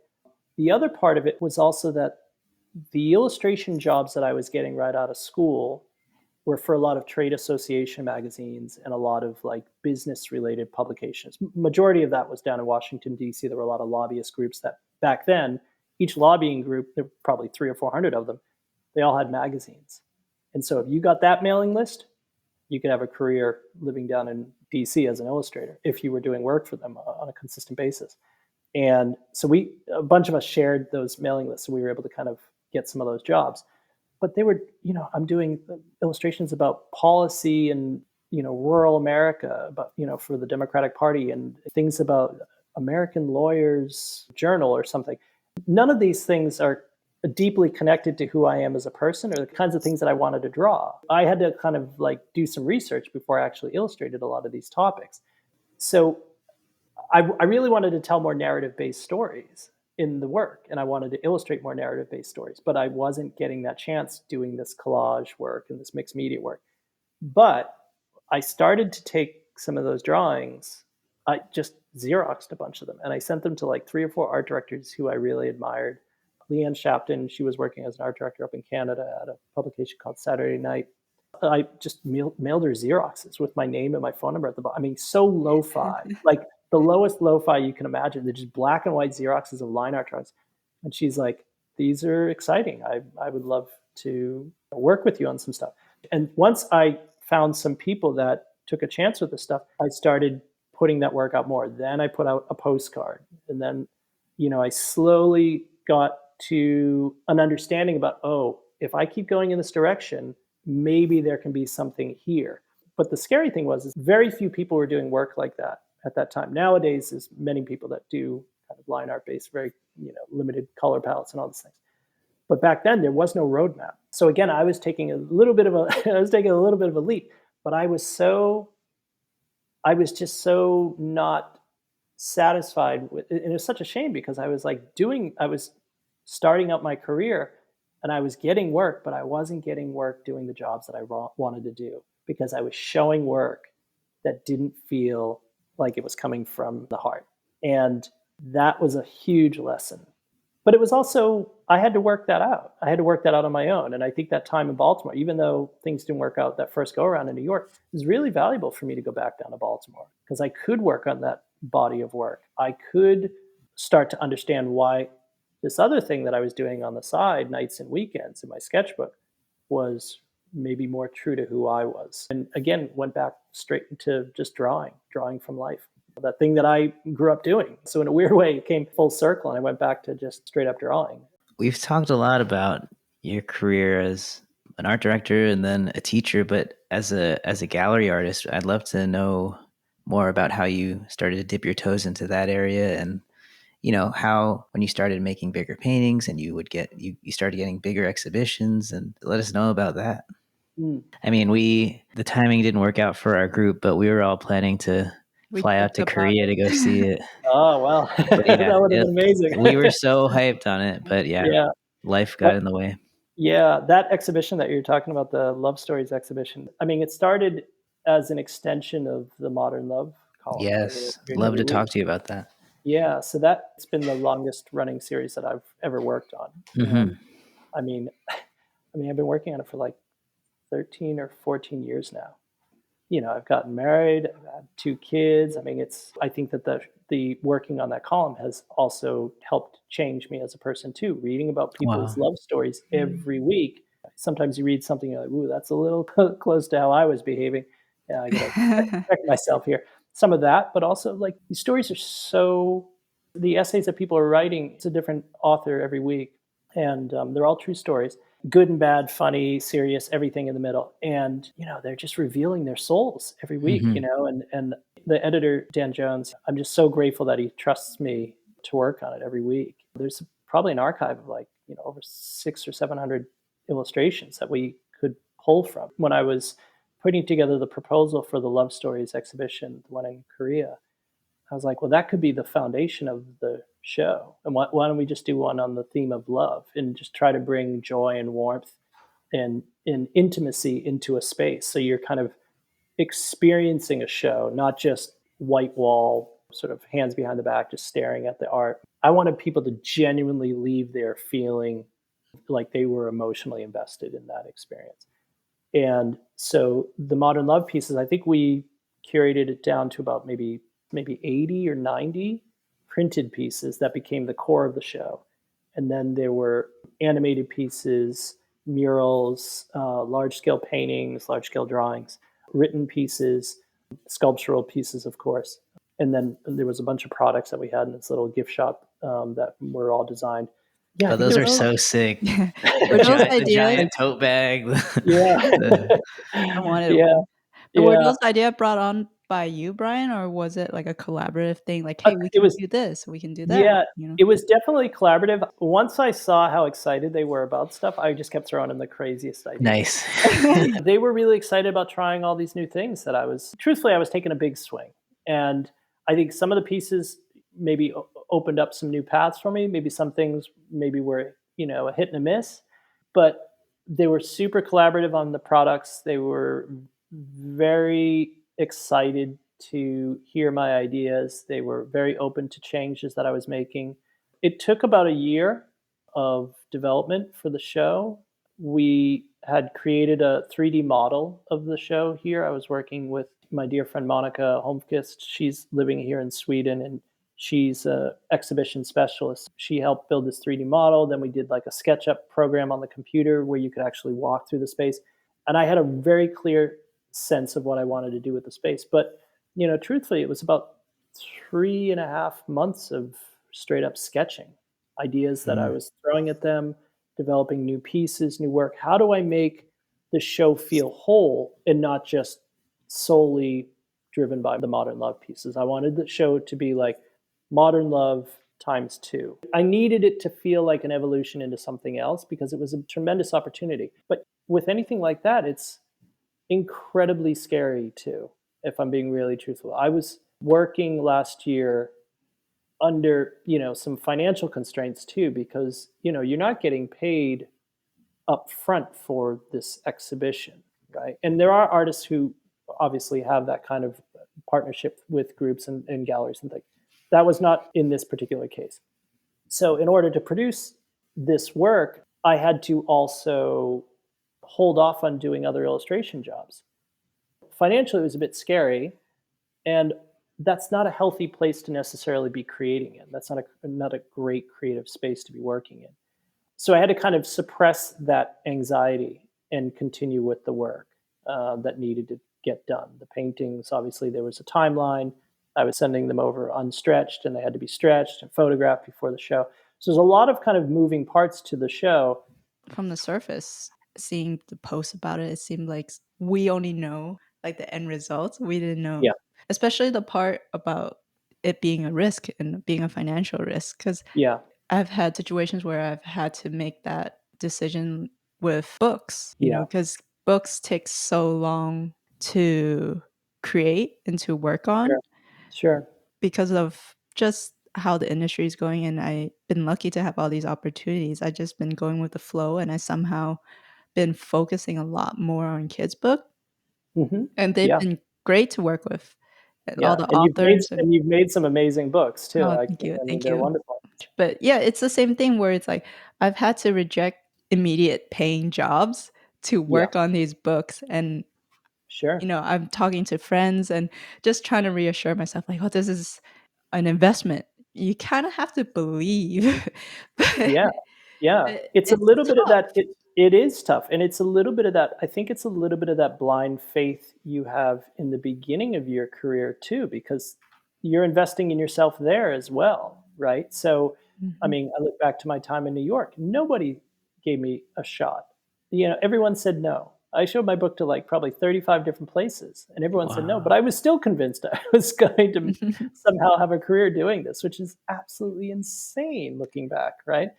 The other part of it was also that the illustration jobs that I was getting right out of school were for a lot of trade association magazines and a lot of like business related publications. Majority of that was down in Washington, D.C. There were a lot of lobbyist groups that back then, each lobbying group, there were probably 300 or 400 of them, they all had magazines. And so if you got that mailing list, you could have a career living down in DC as an illustrator if you were doing work for them on a consistent basis. And so a bunch of us shared those mailing lists, and we were able to kind of get some of those jobs. But they were, I'm doing illustrations about policy and, rural America, about, for the Democratic Party, and things about American Lawyers Journal or something. None of these things are deeply connected to who I am as a person or the kinds of things that I wanted to draw. I had to kind of like do some research before I actually illustrated a lot of these topics. So I really wanted to tell more narrative based stories in the work, and I wanted to illustrate more narrative based stories, but I wasn't getting that chance doing this collage work and this mixed media work. But I started to take some of those drawings. I just Xeroxed a bunch of them, and I sent them to like 3 or 4 art directors who I really admired. Leanne Shapton, she was working as an art director up in Canada at a publication called Saturday Night. I just mailed her Xeroxes with my name and my phone number at the bottom. I mean, so lo-fi, like the lowest lo-fi you can imagine. They're just black and white Xeroxes of line art drawings. And she's like, these are exciting. I would love to work with you on some stuff. And once I found some people that took a chance with the stuff, I started putting that work out more. Then I put out a postcard. And then, I slowly got to an understanding about, oh, if I keep going in this direction, maybe there can be something here. But the scary thing was, is very few people were doing work like that at that time. Nowadays, there's many people that do kind of line art based, very limited color palettes and all these things. But back then, there was no roadmap. So again, I was taking a little bit of a I was taking a little bit of a leap. But I was just so not satisfied with it. And it's such a shame because I was starting out my career and I was getting work, but I wasn't getting work doing the jobs that I wanted to do because I was showing work that didn't feel like it was coming from the heart. And that was a huge lesson. But it was also, I had to work that out. I had to work that out on my own. And I think that time in Baltimore, even though things didn't work out that first go around in New York, it was really valuable for me to go back down to Baltimore because I could work on that body of work. I could start to understand why this other thing that I was doing on the side, nights and weekends in my sketchbook, was maybe more true to who I was. And again, went back straight into just drawing from life. That thing that I grew up doing. So in a weird way, it came full circle and I went back to just straight up drawing. We've talked a lot about your career as an art director and then a teacher, but as a gallery artist, I'd love to know more about how you started to dip your toes into that area and how when you started making bigger paintings and you started getting bigger exhibitions, and let us know about that. Mm. I mean, the timing didn't work out for our group, but we were all planning to We fly out joked to about Korea it. to go see it. Oh, well, But yeah, that would have been we were amazing. so hyped on it, but yeah, Yeah. life got Well, in the way. yeah, that exhibition that you're talking about, the Love Stories exhibition, I mean, it started as an extension of the Modern Love column that we're Yes, doing love every to week. talk to you about that. Yeah, so that's been the longest running series that I've ever worked on. And Hmm. I mean, I've been working on it for like 13 or 14 years now. I've gotten married, I've had 2 kids. I think that the working on that column has also helped change me as a person too. Reading about people's Wow. love stories Mm. every week. Sometimes you read something, you're like, ooh, that's a little close to how I was behaving. Yeah, I gotta check myself here. Some of that, but also like these stories are the essays that people are writing, it's a different author every week. And they're all true stories, good and bad, funny, serious, everything in the middle. And they're just revealing their souls every week. Hmm. And the editor Dan Jones, I'm just so grateful that he trusts me to work on it every week. There's probably an archive of like over 600 or 700 illustrations that we could pull from. When I was putting together the proposal for the Love Stories exhibition, the one in Korea, I was like, well, that could be the foundation of the show. And why don't we just do one on the theme of love and just try to bring joy and warmth and intimacy into a space. So you're kind of experiencing a show, not just white wall, sort of hands behind the back, just staring at the art. I wanted people to genuinely leave there feeling like they were emotionally invested in that experience. And so the Modern Love pieces, I think we curated it down to about maybe 80 or 90 printed pieces that became the core of the show. And then there were animated pieces, murals, large scale paintings, large scale drawings, written pieces, sculptural pieces, of course. And then there was a bunch of products that we had in this little gift shop that were all designed. Yeah, I Oh, think those there are was. Those so sick. were those The ideas? giant tote bag. Yeah. I wanted Yeah. one. But were Yeah. those ideas brought on by you, Brian, or was it like a collaborative thing? Like, hey, we It can was do this, we can do that, Yeah, you know? it was definitely collaborative. Once I saw how excited they were about stuff, I just kept throwing in the craziest ideas. Nice. They were really excited about trying all these new things that I was taking a big swing. And I think some of the pieces maybe opened up some new paths for me. Maybe some things maybe were, a hit and a miss, but they were super collaborative on the products. They were very excited to hear my ideas. They were very open to changes that I was making. It took about a year of development for the show. We had created a 3D model of the show here. I was working with my dear friend Monica Holmqvist. She's living here in Sweden and she's an exhibition specialist. She helped build this 3D model. Then we did like a SketchUp program on the computer where you could actually walk through the space. And I had a very clear sense of what I wanted to do with the space. But, truthfully, it was about 3.5 months of straight up sketching ideas that I Mm. was throwing at them, developing new pieces, new work. How do I make the show feel whole and not just solely driven by the modern love pieces? I wanted the show to be like modern love times two. I needed it to feel like an evolution into something else because it was a tremendous opportunity. But with anything like that, it's incredibly scary too, if I'm being really truthful. I was working last year under, some financial constraints too, because, you're not getting paid up front for this exhibition, right? And there are artists who obviously have that kind of partnership with groups and galleries and things. That was not in this particular case. So in order to produce this work, I had to also hold off on doing other illustration jobs. Financially, it was a bit scary, and that's not a healthy place to necessarily be creating in. That's not a great creative space to be working in. So I had to kind of suppress that anxiety and continue with the work that needed to get done. The paintings, obviously, there was a timeline. I was sending them over unstretched, and they had to be stretched and photographed before the show. So there's a lot of kind of moving parts to the show. From the surface, seeing the post about it, it seemed like we only know like the end results. We didn't know, Yeah, especially the part about it being a risk and being a financial risk. Because yeah, I've had situations where I've had to make that decision with books, yeah, because books take so long to create and to work on sure, sure. because of just how the industry is going. And I've been lucky to have all these opportunities. I just been going with the flow, and I somehow been focusing a lot more on kids book, Hmm. and they've Yeah, been great to work with. And all yeah. the And you've made authors and and you've made some amazing books too. oh, I, thank you, I mean, thank they're you. wonderful. But yeah, it's the same thing where it's like I've had to reject immediate paying jobs to Yeah, work on these books. And sure. I'm talking to friends and just trying to reassure myself like, oh, this is an investment. You kind of have to believe. but Yeah, yeah. It's a it's little bit of tough. that. It is tough, and it's a little bit of that. I think it's a little bit of that blind faith you have in the beginning of your career too, because you're investing in yourself there as well, right? So, I Mhm. mean, I look back to my time in New York. Nobody gave me a shot. Everyone said no. I showed my book to like probably 35 different places, and everyone said no. But Wow. I was still convinced I was going to somehow have a career doing this, which is absolutely insane looking back, right?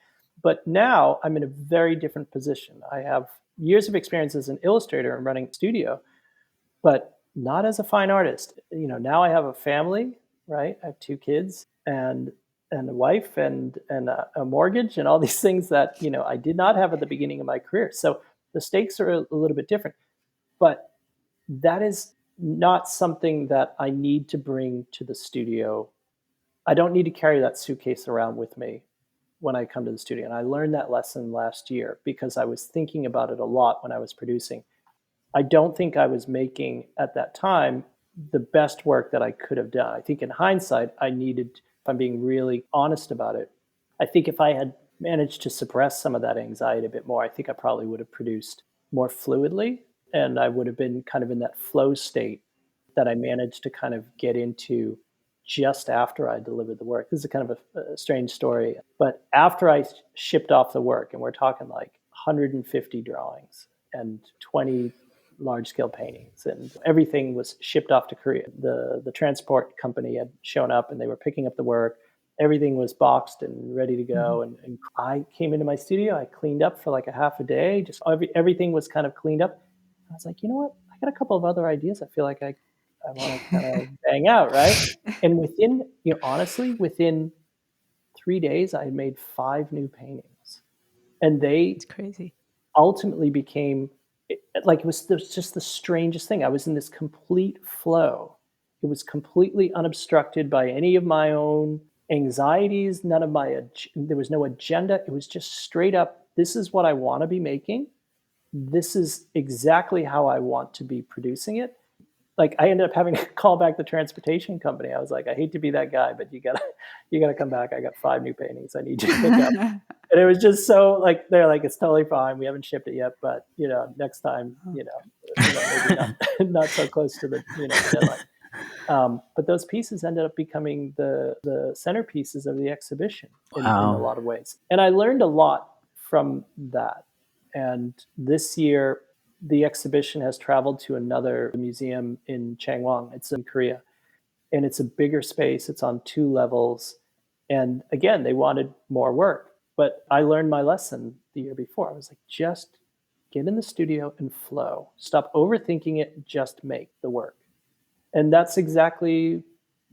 But now I'm in a very different position. I have years of experience as an illustrator and running a studio, but not as a fine artist. Now I have a family, right? I have two kids and a wife and a mortgage and all these things that I did not have at the beginning of my career. So the stakes are a little bit different. But that is not something that I need to bring to the studio. I don't need to carry that suitcase around with me when I come to the studio. And I learned that lesson last year because I was thinking about it a lot when I was producing. I don't think I was making at that time the best work that I could have done. I think in hindsight, I needed, if I'm being really honest about it, I think if I had managed to suppress some of that anxiety a bit more, I think I probably would have produced more fluidly and I would have been kind of in that flow state that I managed to kind of get into just after I delivered the work. This is kind of a strange story, but after I shipped off the work, and we're talking like 150 drawings and 20 large scale paintings, and everything was shipped off to Korea. The transport company had shown up and they were picking up the work. Everything was boxed and ready to Mhm. go. And I came into my studio. I cleaned up for like a half a day. Just everything was kind of cleaned up. I was like, you know what? I got a couple of other ideas. I feel like I want to kind of bang out, right? And honestly, within 3 days, I had made 5 new paintings, and they It's crazy. ultimately became like it was just the strangest thing. I was in this complete flow. It was completely unobstructed by any of my own anxieties. None of my there was no agenda. It was just straight up. This is what I want to be making. This is exactly how I want to be producing it. Like I ended up having to call back the transportation company. I was like, I hate to be that guy, but you gotta come back. I got 5 new paintings I need you to pick up. And it was just so like they're like, it's totally fine. We haven't shipped it yet, but next time, but maybe not not so close to the the deadline. But those pieces ended up becoming the centerpieces of the exhibition in a Wow. lot of ways. And I learned a lot from that. And this year, the exhibition has traveled to another museum in Changwon. It's in Korea, and it's a bigger space. It's on two levels. And again, they wanted more work. But I learned my lesson the year before. I was like, just get in the studio and flow. Stop overthinking it, just make the work. And that's exactly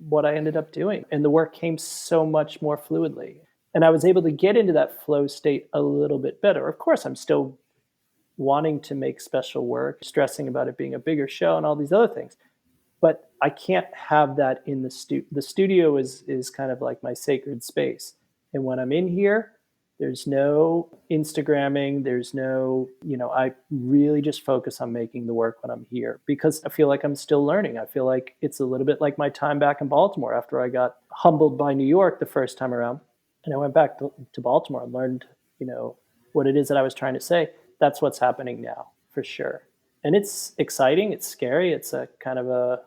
what I ended up doing. And the work came so much more fluidly. And I was able to get into that flow state a little bit better. Of course, I'm still wanting to make special work, stressing about it being a bigger show and all these other things. But I can't have that in the studio. The studio is kind of like my sacred space. And when I'm in here, there's no Instagramming. There's no, I really just focus on making the work when I'm here because I feel like I'm still learning. I feel like it's a little bit like my time back in Baltimore after I got humbled by New York the first time around. And I went back to Baltimore and learned, what it is that I was trying to say. That's what's happening now for sure. And it's exciting. It's scary. It's a kind of a,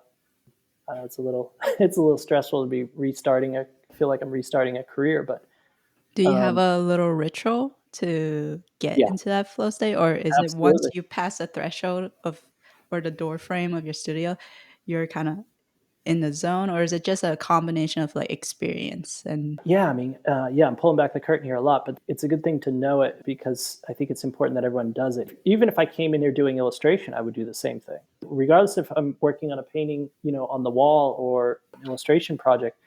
it's a little, it's a little stressful to be restarting. I feel like I'm restarting a career, but Do you have um, a little ritual to get yeah, into that flow state, or is it once absolutely. you pass the threshold of or the door frame of your studio, you're kind of in the zone, or is it just a combination of like experience and Yeah, I mean, yeah, I'm pulling back the curtain here a lot, but it's a good thing to know it because I think it's important that everyone does it. Even if I came in here doing illustration, I would do the same thing. Regardless if I'm working on a painting, on the wall or an illustration project,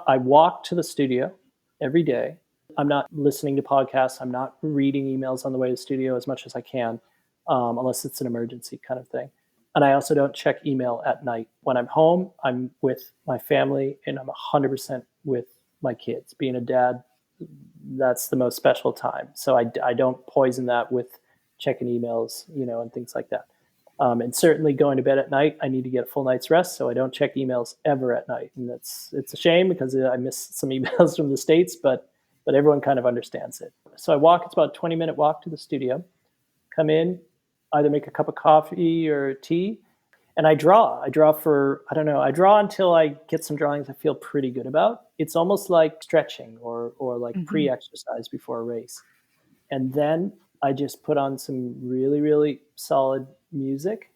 I walk to the studio every day. I'm not listening to podcasts. I'm not reading emails on the way to the studio as much as I can, unless it's an emergency kind of thing. And I also don't check email at night. When I'm home, I'm with my family and I'm 100% with my kids. Being a dad, that's the most special time. So I don't poison that with checking emails, and things like that. And certainly going to bed at night, I need to get a full night's rest. So I don't check emails ever at night. And it's a shame because I miss some emails from the States, but everyone kind of understands it. So I walk, it's about a 20-minute walk to the studio, come in, either make a cup of coffee or tea, and I draw. I draw for, I don't know, I draw until I get some drawings I feel pretty good about. It's almost like stretching or like Mhm. pre-exercise before a race. And then I just put on some really, really solid music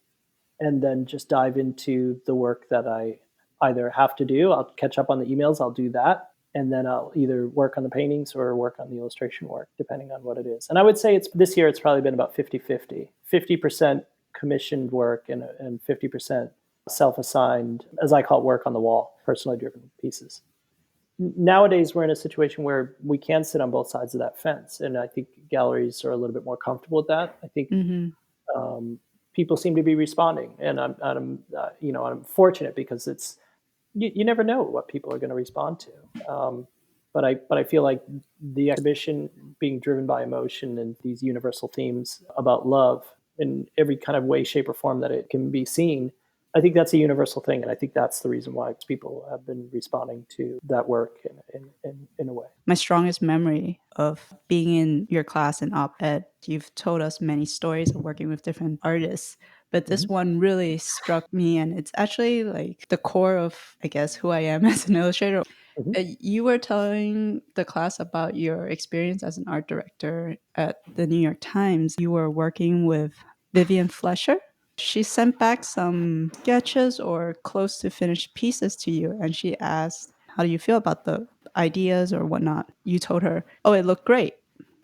and then just dive into the work that I either have to do. I'll catch up on the emails, I'll do that. And then I'll either work on the paintings or work on the illustration work, depending on what it is. And I would say it's this year, it's probably been about 50-50. 50% commissioned work and 50% self assigned, as I call it, work on the wall, personally driven pieces. Nowadays, we're in a situation where we can sit on both sides of that fence. And I think galleries are a little bit more comfortable with that. I think Mhm. um, people seem to be responding, and I'm fortunate because you never know what people are going to respond to. But I feel like the exhibition being driven by emotion and these universal themes about love in every kind of way, shape, or form that it can be seen. I think that's a universal thing, and I think that's the reason why people have been responding to that work in a way. My strongest memory of being in your class in op ed, you've told us many stories of working with different artists, but this Hmm. one really struck me, and it's actually like the core of, I guess, who I am as an illustrator. Hmm. You were telling the class about your experience as an art director at the New York Times. You were working with Vivian Flesher. She sent back some sketches or close to finished pieces to you, and she asked, how do you feel about the ideas or whatnot? You told her, oh, it looked great.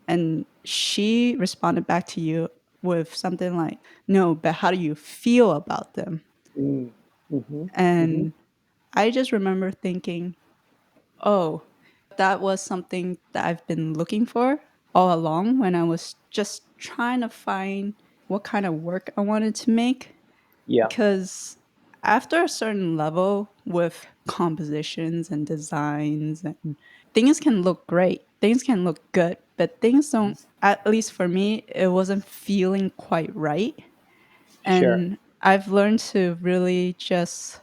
And she responded back to you with something like, no, but how do you feel about them? Mm. Hmm. Hmm. And I just remember thinking, oh, that was something that I've been looking for all along when I was just trying to find what kind of work I wanted to make. Yeah. Because after a certain level with compositions and designs, and things can look great, things can look good, but things don't, at least for me, it wasn't feeling quite right. Sure. And I've learned to really just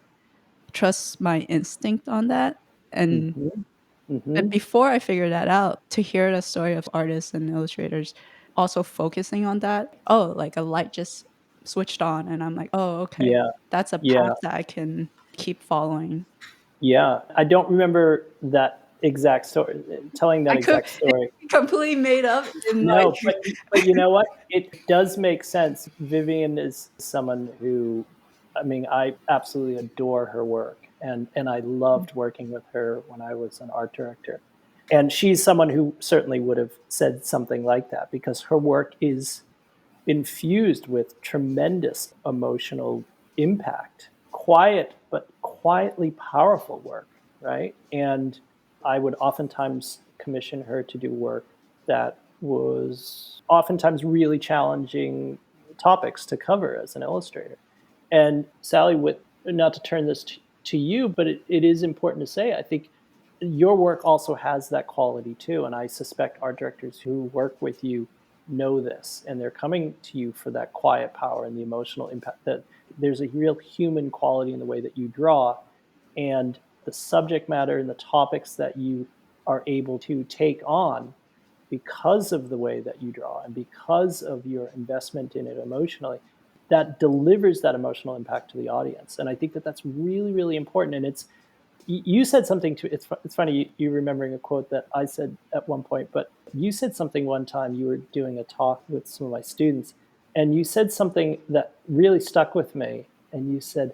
trust my instinct on that. And Hmm. but Hmm. before I figured that out, to hear the story of artists and illustrators also focusing on that, oh, like a light just switched on, and I'm like, oh, okay, Yeah. that's a Yeah. path that I can keep following. Yeah. I don't remember that exact story, telling that I could exact story. completely made up in No, like but you know what? It does make sense. Vivian is someone who, I mean, I absolutely adore her work, and I loved working with her when I was an art director. And she's someone who certainly would have said something like that because her work is infused with tremendous emotional impact. Quiet, but quietly powerful work, right? And I would oftentimes commission her to do work that was oftentimes really challenging topics to cover as an illustrator. And Sally, with not to turn this to you, but it is important to say, I think your work also has that quality too. And I suspect art directors who work with you know this, and they're coming to you for that quiet power and the emotional impact. That there's a real human quality in the way that you draw, and the subject matter and the topics that you are able to take on because of the way that you draw and because of your investment in it emotionally, that delivers that emotional impact to the audience. And I think that that's really, really important. And it's, you said something to, it's funny you remembering a quote that I said at one point, but you said something one time. You were doing a talk with some of my students, and you said something that really stuck with me. And you said,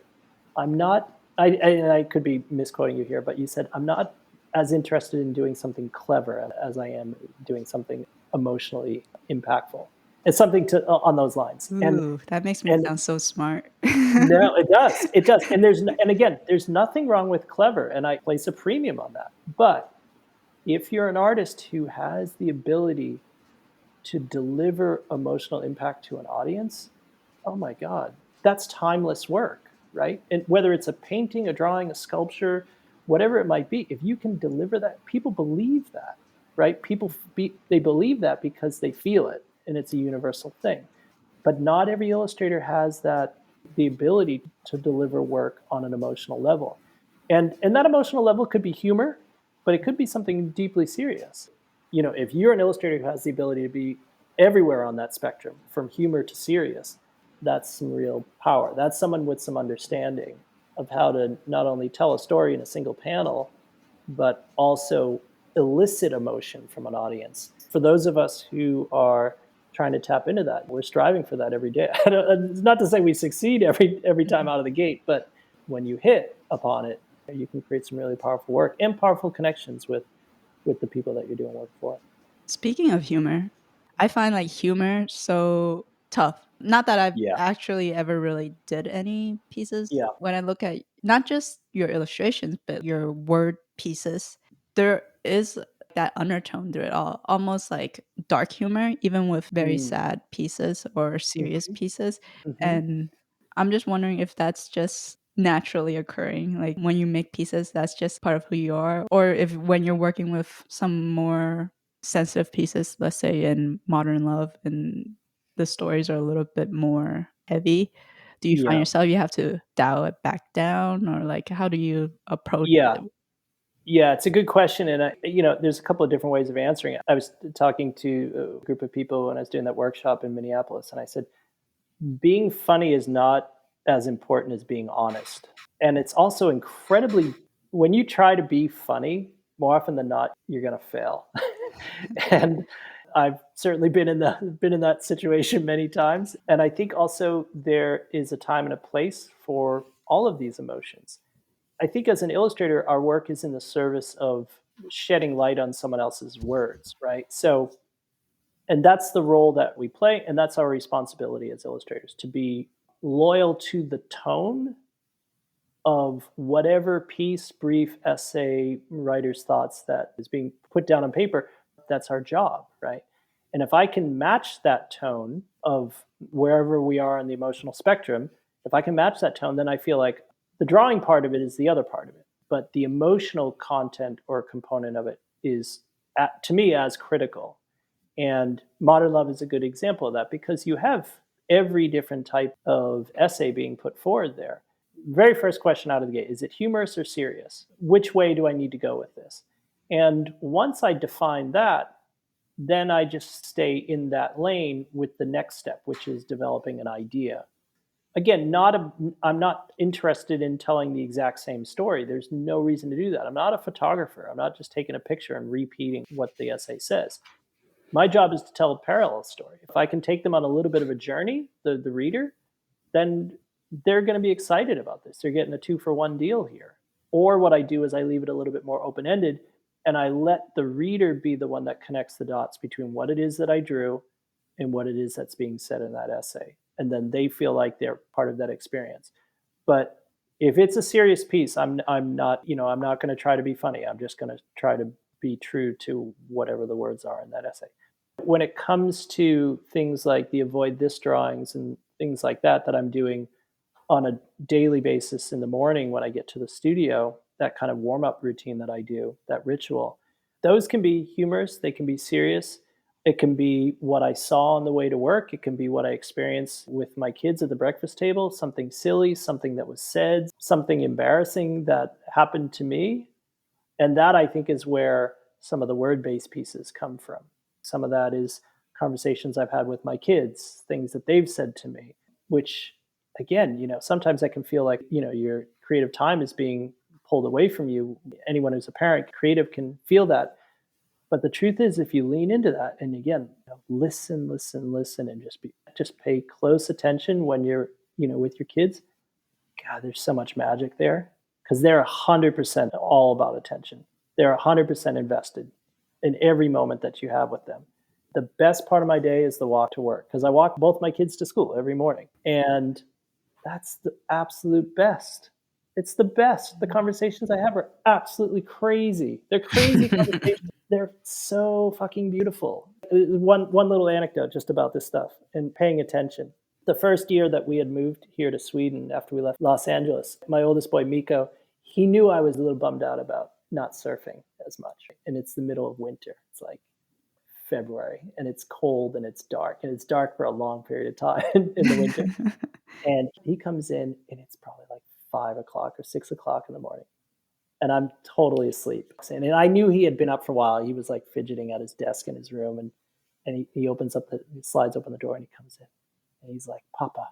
I'm not, and I could be misquoting you here, but you said, I'm not as interested in doing something clever as I am doing something emotionally impactful. It's something to on those lines. ooh, that makes me And sound so smart. no, it does. It does. And and again, there's nothing wrong with clever, and I place a premium on that. But if you're an artist who has the ability to deliver emotional impact to an audience, oh my God, that's timeless work, right? And whether it's a painting, a drawing, a sculpture, whatever it might be, if you can deliver that, people believe that, right? They believe that because they feel it, and it's a universal thing. But not every illustrator has the ability to deliver work on an emotional level. And that emotional level could be humor, but it could be something deeply serious. You know, if you're an illustrator who has the ability to be everywhere on that spectrum, from humor to serious, that's some real power. That's someone with some understanding of how to not only tell a story in a single panel, but also elicit emotion from an audience. For those of us who are trying to tap into that, we're striving for that every day. It's not to say we succeed every time out of the gate, but when you hit upon it, you can create some really powerful work and powerful connections with the people that you're doing work for. Speaking of humor, I find like humor so tough. Not that I've Yeah, actually ever really did any pieces. yeah, When I look at not just your illustrations, but your word pieces, there is that undertone through it all, almost like dark humor, even with very mm. sad pieces or serious Hmm. pieces. Hmm. And I'm just wondering if that's just naturally occurring. Like when you make pieces, that's just part of who you are. Or if when you're working with some more sensitive pieces, let's say in Modern Love, and the stories are a little bit more heavy, do you find Yeah, yourself you have to dial it back down, or like how do you approach yeah. it? Yeah, it's a good question, and there's a couple of different ways of answering it. I was talking to a group of people when I was doing that workshop in Minneapolis, and I said, being funny is not as important as being honest. And it's also incredibly, when you try to be funny, more often than not, you're going to fail. And I've certainly been in that situation many times. And I think also there is a time and a place for all of these emotions. I think as an illustrator, our work is in the service of shedding light on someone else's words, right? So, and that's the role that we play, and that's our responsibility as illustrators, to be loyal to the tone of whatever piece, brief, essay, writer's thoughts that is being put down on paper. That's our job, right? And if I can match that tone of wherever we are on the emotional spectrum, if I can match that tone, then I feel like the drawing part of it is the other part of it. But the emotional content or component of it is, to me, as critical. And Modern Love is a good example of that because you have every different type of essay being put forward there. Very first question out of the gate, is it humorous or serious? Which way do I need to go with this? And once I define that, then I just stay in that lane with the next step, which is developing an idea. Again, I'm not interested in telling the exact same story. There's no reason to do that. I'm not a photographer. I'm not just taking a picture and repeating what the essay says. My job is to tell a parallel story. If I can take them on a little bit of a journey, the reader, then they're going to be excited about this. They're getting a 2-for-1 deal here. Or what I do is I leave it a little bit more open-ended, and I let the reader be the one that connects the dots between what it is that I drew and what it is that's being said in that essay. And then they feel like they're part of that experience. But if it's a serious piece, I'm not, I'm not going to try to be funny. I'm just going to try to be true to whatever the words are in that essay. When it comes to things like the avoid this drawings and things like that I'm doing on a daily basis in the morning when I get to the studio, that kind of warm-up routine that I do, that ritual, those can be humorous, they can be serious. It can be what I saw on the way to work. It can be what I experienced with my kids at the breakfast table, something silly, something that was said, something embarrassing that happened to me. And that, I think, is where some of the word-based pieces come from. Some of that is conversations I've had with my kids, things that they've said to me, which, again, sometimes I can feel like, your creative time is being pulled away from you. Anyone who's a parent, creative, can feel that. But the truth is, if you lean into that, and again, listen, and just pay close attention when you're, with your kids, God, there's so much magic there, because they're 100% all about attention. They're 100% invested in every moment that you have with them. The best part of my day is the walk to work, because I walk both my kids to school every morning. And that's the absolute best. It's the best. The conversations I have are absolutely crazy. They're crazy conversations. They're so fucking beautiful. One little anecdote just about this stuff and paying attention. The first year that we had moved here to Sweden after we left Los Angeles, my oldest boy, Miko, he knew I was a little bummed out about not surfing as much. And it's the middle of winter. It's like February, and it's cold and it's dark. And it's dark for a long period of time in the winter. And he comes in, and it's probably like 5 o'clock or 6 o'clock in the morning. And I'm totally asleep. And I knew he had been up for a while. He was like fidgeting at his desk in his room. And he slides open the door, and he comes in. And he's like, "Papa."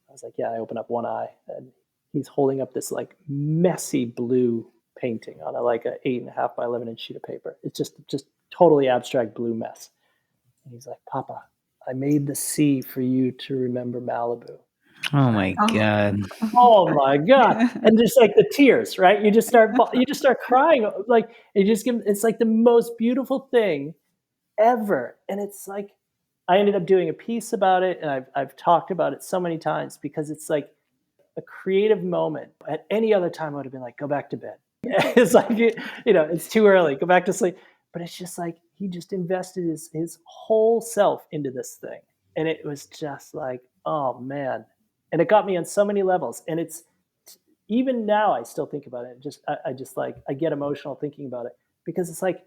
I was like, "Yeah." I open up one eye, and he's holding up this like messy blue painting on like a 8.5 by 11 inch sheet of paper. It's just totally abstract blue mess. And he's like, "Papa, I made the sea for you to remember Malibu." Oh my God. Oh my God. And just like the tears, right? You just start crying. Like it's like the most beautiful thing ever. And it's like, I ended up doing a piece about it, and I've talked about it so many times, because it's like a creative moment. At any other time, I would have been like, "Go back to bed." It's like, it's too early, go back to sleep. But it's just like, he just invested his whole self into this thing. And it was just like, oh man. And it got me on so many levels. And it's, even now I still think about it. I just like, I get emotional thinking about it, because it's like,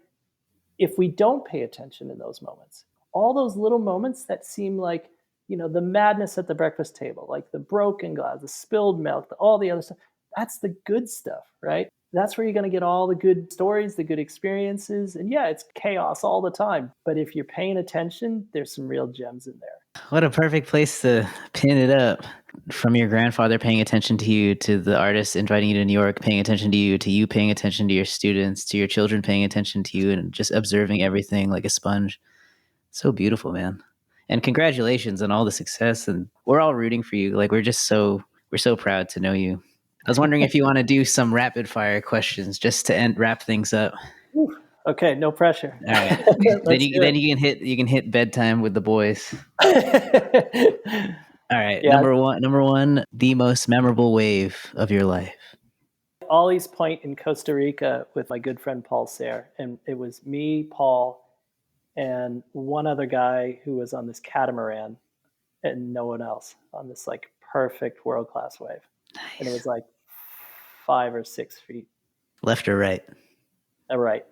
if we don't pay attention in those moments, all those little moments that seem like, the madness at the breakfast table, like the broken glass, the spilled milk, all the other stuff, that's the good stuff, right? That's where you're going to get all the good stories, the good experiences. And yeah, it's chaos all the time. But if you're paying attention, there's some real gems in there. What a perfect place to pin it up. From your grandfather paying attention to you, to the artist inviting you to New York, paying attention to you paying attention to your students, to your children paying attention to you, and just observing everything like a sponge. So beautiful, man. And congratulations on all the success. And we're all rooting for you. Like, we're so proud to know you. I was wondering if you want to do some rapid fire questions just to wrap things up. Okay, no pressure. All right. then you can hit bedtime with the boys. All right. Yeah. Number one, the most memorable wave of your life. Ollie's Point in Costa Rica with my good friend Paul Sayre. And it was me, Paul, and one other guy who was on this catamaran, and no one else, on this like perfect world-class wave. Nice. And it was like 5 or 6 feet. Left or right? Right.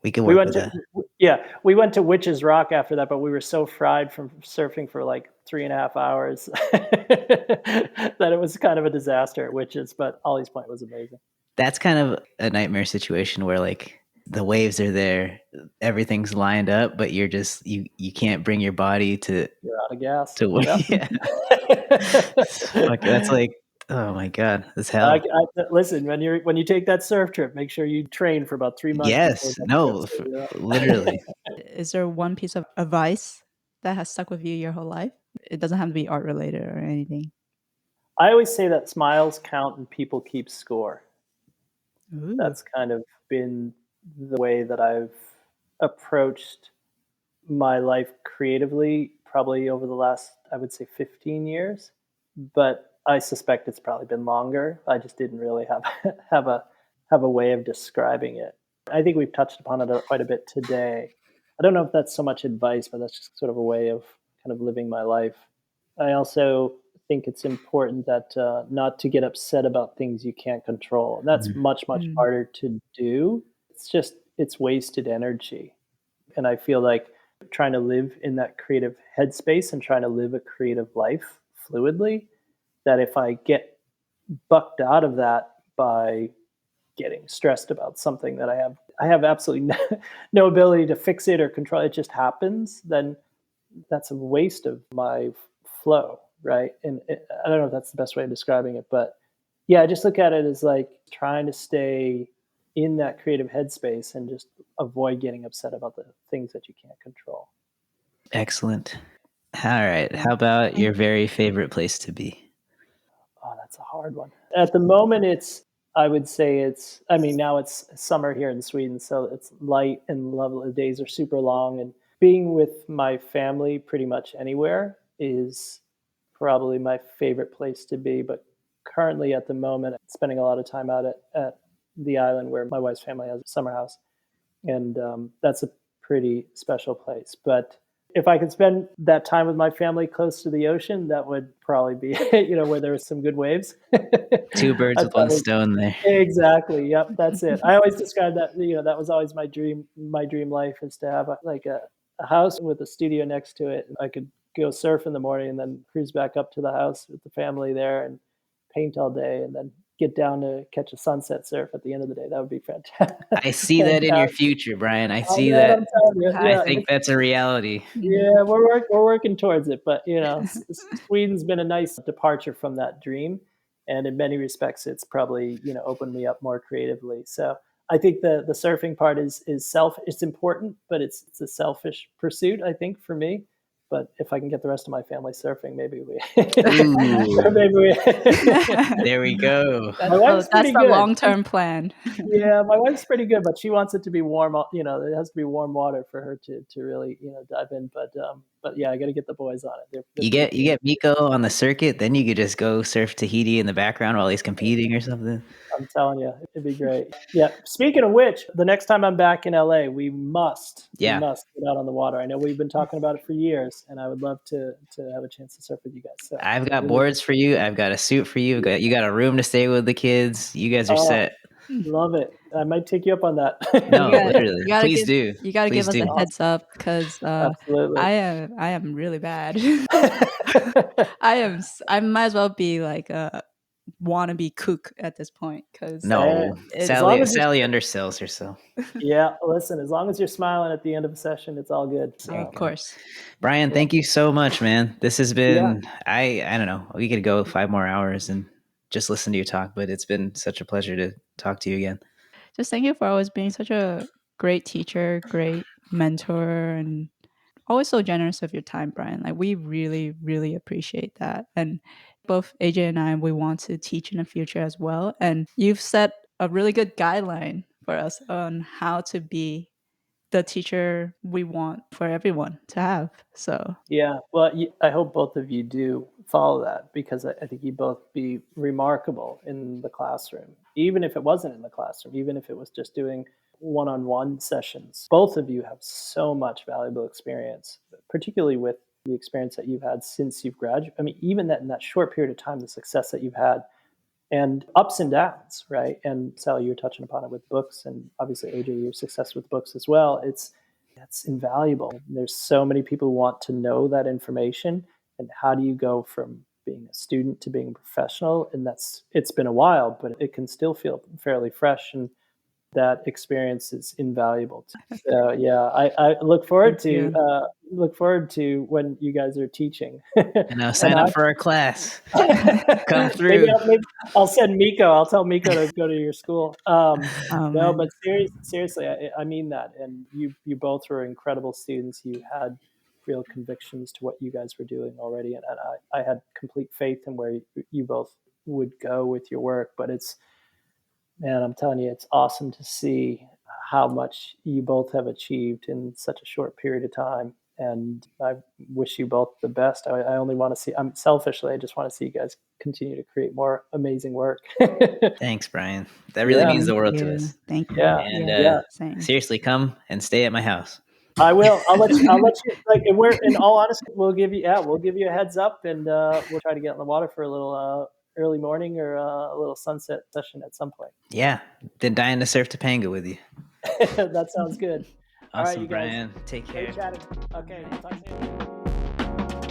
We could work with that. Yeah, we went to Witch's Rock after that, but we were so fried from surfing for like 3.5 hours that it was kind of a disaster at Witch's, but Ollie's Point was amazing. That's kind of a nightmare situation where like the waves are there, everything's lined up, but you're just you can't bring your body You're out of gas. to Yep. yeah. Fuck, that's like, oh my god, that's hell. Listen, when you take that surf trip, make sure you train for about 3 months before Yes, that trip. no, So literally. Is there one piece of advice that has stuck with you your whole life? It doesn't have to be art related or anything. I always say that smiles count and people keep score. Ooh. That's kind of been the way that I've approached my life creatively, probably over the last, I would say, 15 years. But I suspect it's probably been longer. I just didn't really have have a have a way of describing it. I think we've touched upon it quite a bit today. I don't know if that's so much advice, but that's just sort of a way of kind of living my life. I also think it's important that not to get upset about things you can't control. And that's Mhm. much Mm. harder to do. It's wasted energy. And I feel like trying to live in that creative headspace and trying to live a creative life fluidly, that if I get bucked out of that by getting stressed about something that I have absolutely no ability to fix it or control, it just happens, then that's a waste of my flow, right? And I don't know if that's the best way of describing it, but yeah, I just look at it as like trying to stay in that creative headspace and just avoid getting upset about the things that you can't control. Excellent. All right. Yeah. How about Thank your you. very favorite place to be? Oh, that's a hard one. At the moment, I would say I mean, now it's summer here in Sweden, so it's light and lovely. The days are super long. And being with my family pretty much anywhere is probably my favorite place to be. But currently, at the moment, I'm spending a lot of time out at the island where my wife's family has a summer house. And that's a pretty special place. But if I could spend that time with my family close to the ocean, that would probably be where there was some good waves. Two birds I'd with one probably stone there. exactly. Yep, that's it. I always describe that. That was always my dream life is to have a house with a studio next to it. I could go surf in the morning and then cruise back up to the house with the family there and paint all day, and then get down to catch a sunset surf at the end of the day. That would be fantastic. I see that in your future, Brian. I Oh see man, that. I'm telling you, I yeah, think that's a reality. yeah, we're working towards it. But Sweden's been a nice departure from that dream, and in many respects, it's probably opened me up more creatively. So I think the surfing part it's important, but it's a selfish pursuit. I think for me. But if I can get the rest of my family surfing, maybe we, Ooh, maybe we. there we go. My wife's That's pretty the good. long term plan. Yeah, my wife's pretty good, but she wants it to be warm. It has to be warm water for her to really dive in. But yeah, I got to get the boys on it. They're You pretty get you keen. get Miko on the circuit, then you could just go surf Tahiti in the background while he's competing or something. I'm telling you, it'd be great. Yeah. Speaking of which, the next time I'm back in LA, we Yeah, must get out on the water. I know we've been talking about it for years, and I would love to have a chance to surf with you guys. So I've got really, boards for you. I've got a suit for you. You got a room to stay with the kids. You guys are oh, set. love it. I might take you up on that. You No, got literally. you gotta Please give do. you gotta give Please us a do. heads up because Absolutely. I am really bad. I might as well be like a wannabe cook at this point because Hey, No, as it's long as Sally undersells herself. yeah, listen, as long as you're smiling at the end of a session, it's all good. There you of go. course. Brian, Yeah, thank you so much, man. This has yeah, been I don't know. We could go 5 more hours and just listen to you talk, but it's been such a pleasure to talk to you again. Just thank you for always being such a great teacher, great mentor, and always so generous with your time, Brian. Like we really, really appreciate that. And both AJ and I, we want to teach in the future as well. And you've set a really good guideline for us on how to be the teacher we want for everyone to have. So yeah. Well, I hope both of you do follow that because I think you both be remarkable in the classroom, even if it wasn't in the classroom, even if it was just doing one-on-one sessions. Both of you have so much valuable experience, particularly with the experience that you've had since you've graduated. I mean, even that in that short period of time, the success that you've had and ups and downs, right? And Sally, you're touching upon it with books, and obviously AJ, your success with books as well. It's invaluable. There's so many people who want to know that information, and how do you go from being a student to being a professional? And it's been a while, but it can still feel fairly fresh. And That experience is invaluable. So yeah, I look forward Thank to when you guys are teaching. Sign And up for our class. Come maybe through. I'll send Miko. I'll tell Miko to go to your school. Oh No, man. but seriously, I mean that. And you both were incredible students. You had real convictions to what you guys were doing already, and I had complete faith in where you both would go with your work. But man, I'm telling you, it's awesome to see how much you both have achieved in such a short period of time. And I wish you both the best. I only want to see, I'm selfishly, I just want to see you guys continue to create more amazing work. Thanks, Brian. That really Yeah. means the Thank world to you. us. Thank you. Yeah. And Yeah. Yeah. Same. seriously, come and stay at my house. I will. I'll let you, like, and we're, in all honesty, we'll give you a heads up, and we'll try to get in the water for a little early morning or a little sunset session at some point. Yeah, been dying to surf Topanga with you. That sounds good. All right, Awesome, you guys. Brian. Take care. Great chatting. Okay, talk soon.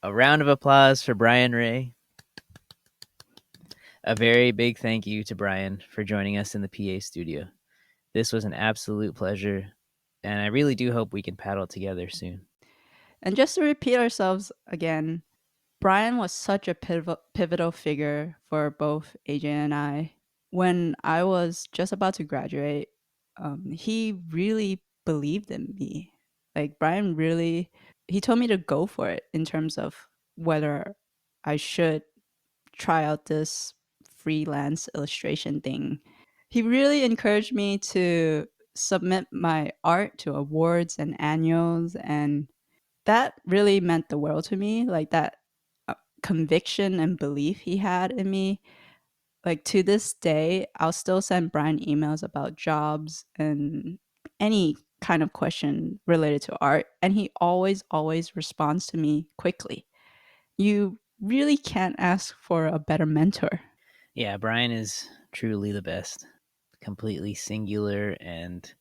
A round of applause for Brian Ray. A very big thank you to Brian for joining us in the PA studio. This was an absolute pleasure, and I really do hope we can paddle together soon. And just to repeat ourselves again, Brian was such a pivotal figure for both AJ and I. When I was just about to graduate, he really believed in me. Like, Brian really, he told me to go for it in terms of whether I should try out this freelance illustration thing. He really encouraged me to submit my art to awards and annuals, and that really meant the world to me. Like, that conviction and belief he had in me. Like, to this day, I'll still send Brian emails about jobs and any kind of question related to art, and he always responds to me quickly. You really can't ask for a better mentor. Yeah, Brian is truly the best. Completely singular and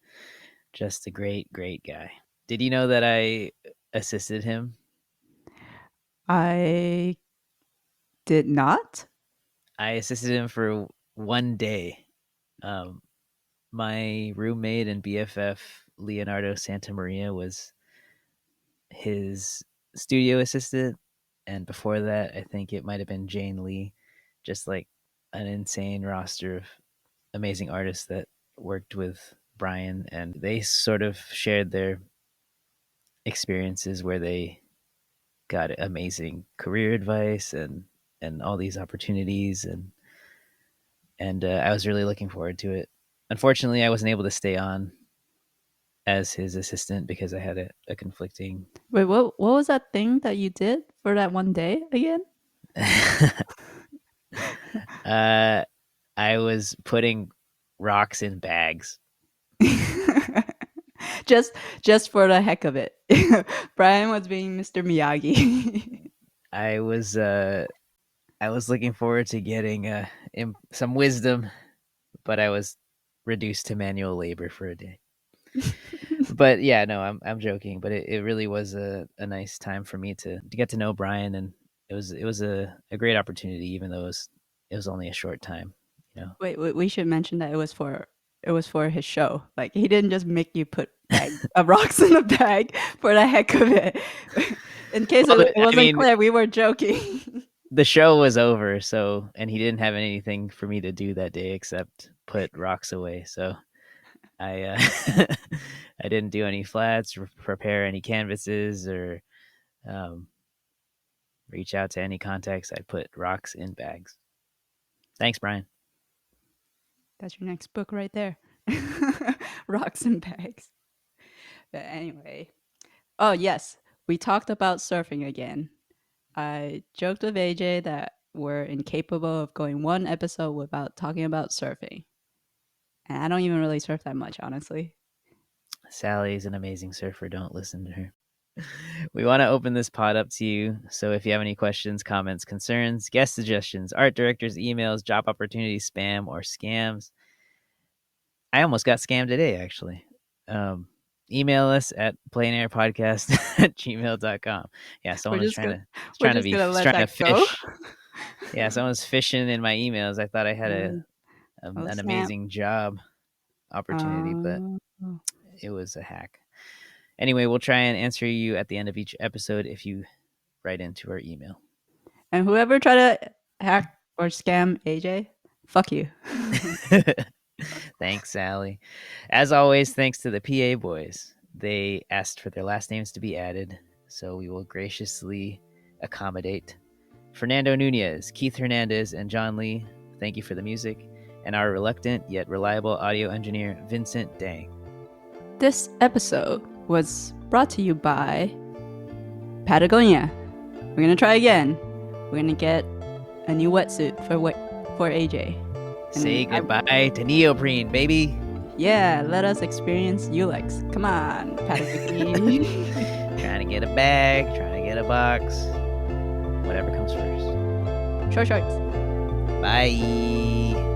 just a great, great guy. Did you know that I assisted him? I did not. I assisted him for one day. Um, my roommate and BFF, Leonardo Santamaria, was his studio assistant. And before that, I think it might have been Jane Lee, just like an insane roster of amazing artists that worked with Brian. And they sort of shared their experiences where they got amazing career advice and all these opportunities and I was really looking forward to it. Unfortunately, I wasn't able to stay on as his assistant because I had a conflicting. Wait, what was that thing that you did for that one day again? uh, I was putting rocks in bags. just just for the heck of it. Brian was being Mr. Miyagi. I was uh, I was looking forward to getting some wisdom, but I was reduced to manual labor for a day. But yeah, no, I'm joking. But it really was a nice time for me to get to know Brian, and it was a great opportunity, even though it was only a short time. You know, Wait, we should mention that it was for his show. Like, he didn't just make you put rocks in a bag for the heck of it. In case well, it I wasn't mean, clear, we were joking. the show was over, so and he didn't have anything for me to do that day except put rocks away. So I I didn't do any flats, prepare any canvases, or um, reach out to any contacts. I put rocks in bags. Thanks, Brian. That's your next book right there. Rocks and bags. But anyway. Oh, yes. We talked about surfing again. I joked with AJ that we're incapable of going one episode without talking about surfing. And I don't even really surf that much, honestly. Sally's an amazing surfer. Don't listen to her. We want to open this pod up to you. So if you have any questions, comments, concerns, guest suggestions, art directors, emails, job opportunities, spam, or scams, I almost got scammed today, actually. Email us at pleinairpodcast@gmail.com. Yeah, someone We're was just trying gonna to we're trying to just be gonna let trying to that go. fish. Yeah, someone's fishing in my emails. I thought I had Oh, an snap. amazing job opportunity, but Oh. it was a hack. Anyway, we'll try and answer you at the end of each episode if you write into our email. And whoever tried to hack or scam AJ, fuck you. Thanks, Sally. As always, thanks to the PA boys. They asked for their last names to be added, so we will graciously accommodate. Fernando Nunez, Keith Hernandez, and John Lee, thank you for the music. And our reluctant yet reliable audio engineer, Vincent Deng. This episode was brought to you by Patagonia. We're gonna try again. We're gonna get a new wetsuit for AJ. Say goodbye to neoprene, baby. Yeah, let us experience Ulex. Come on, Patagonia. Trying to get a bag, trying to get a box. Whatever comes first. Short shorts. Bye.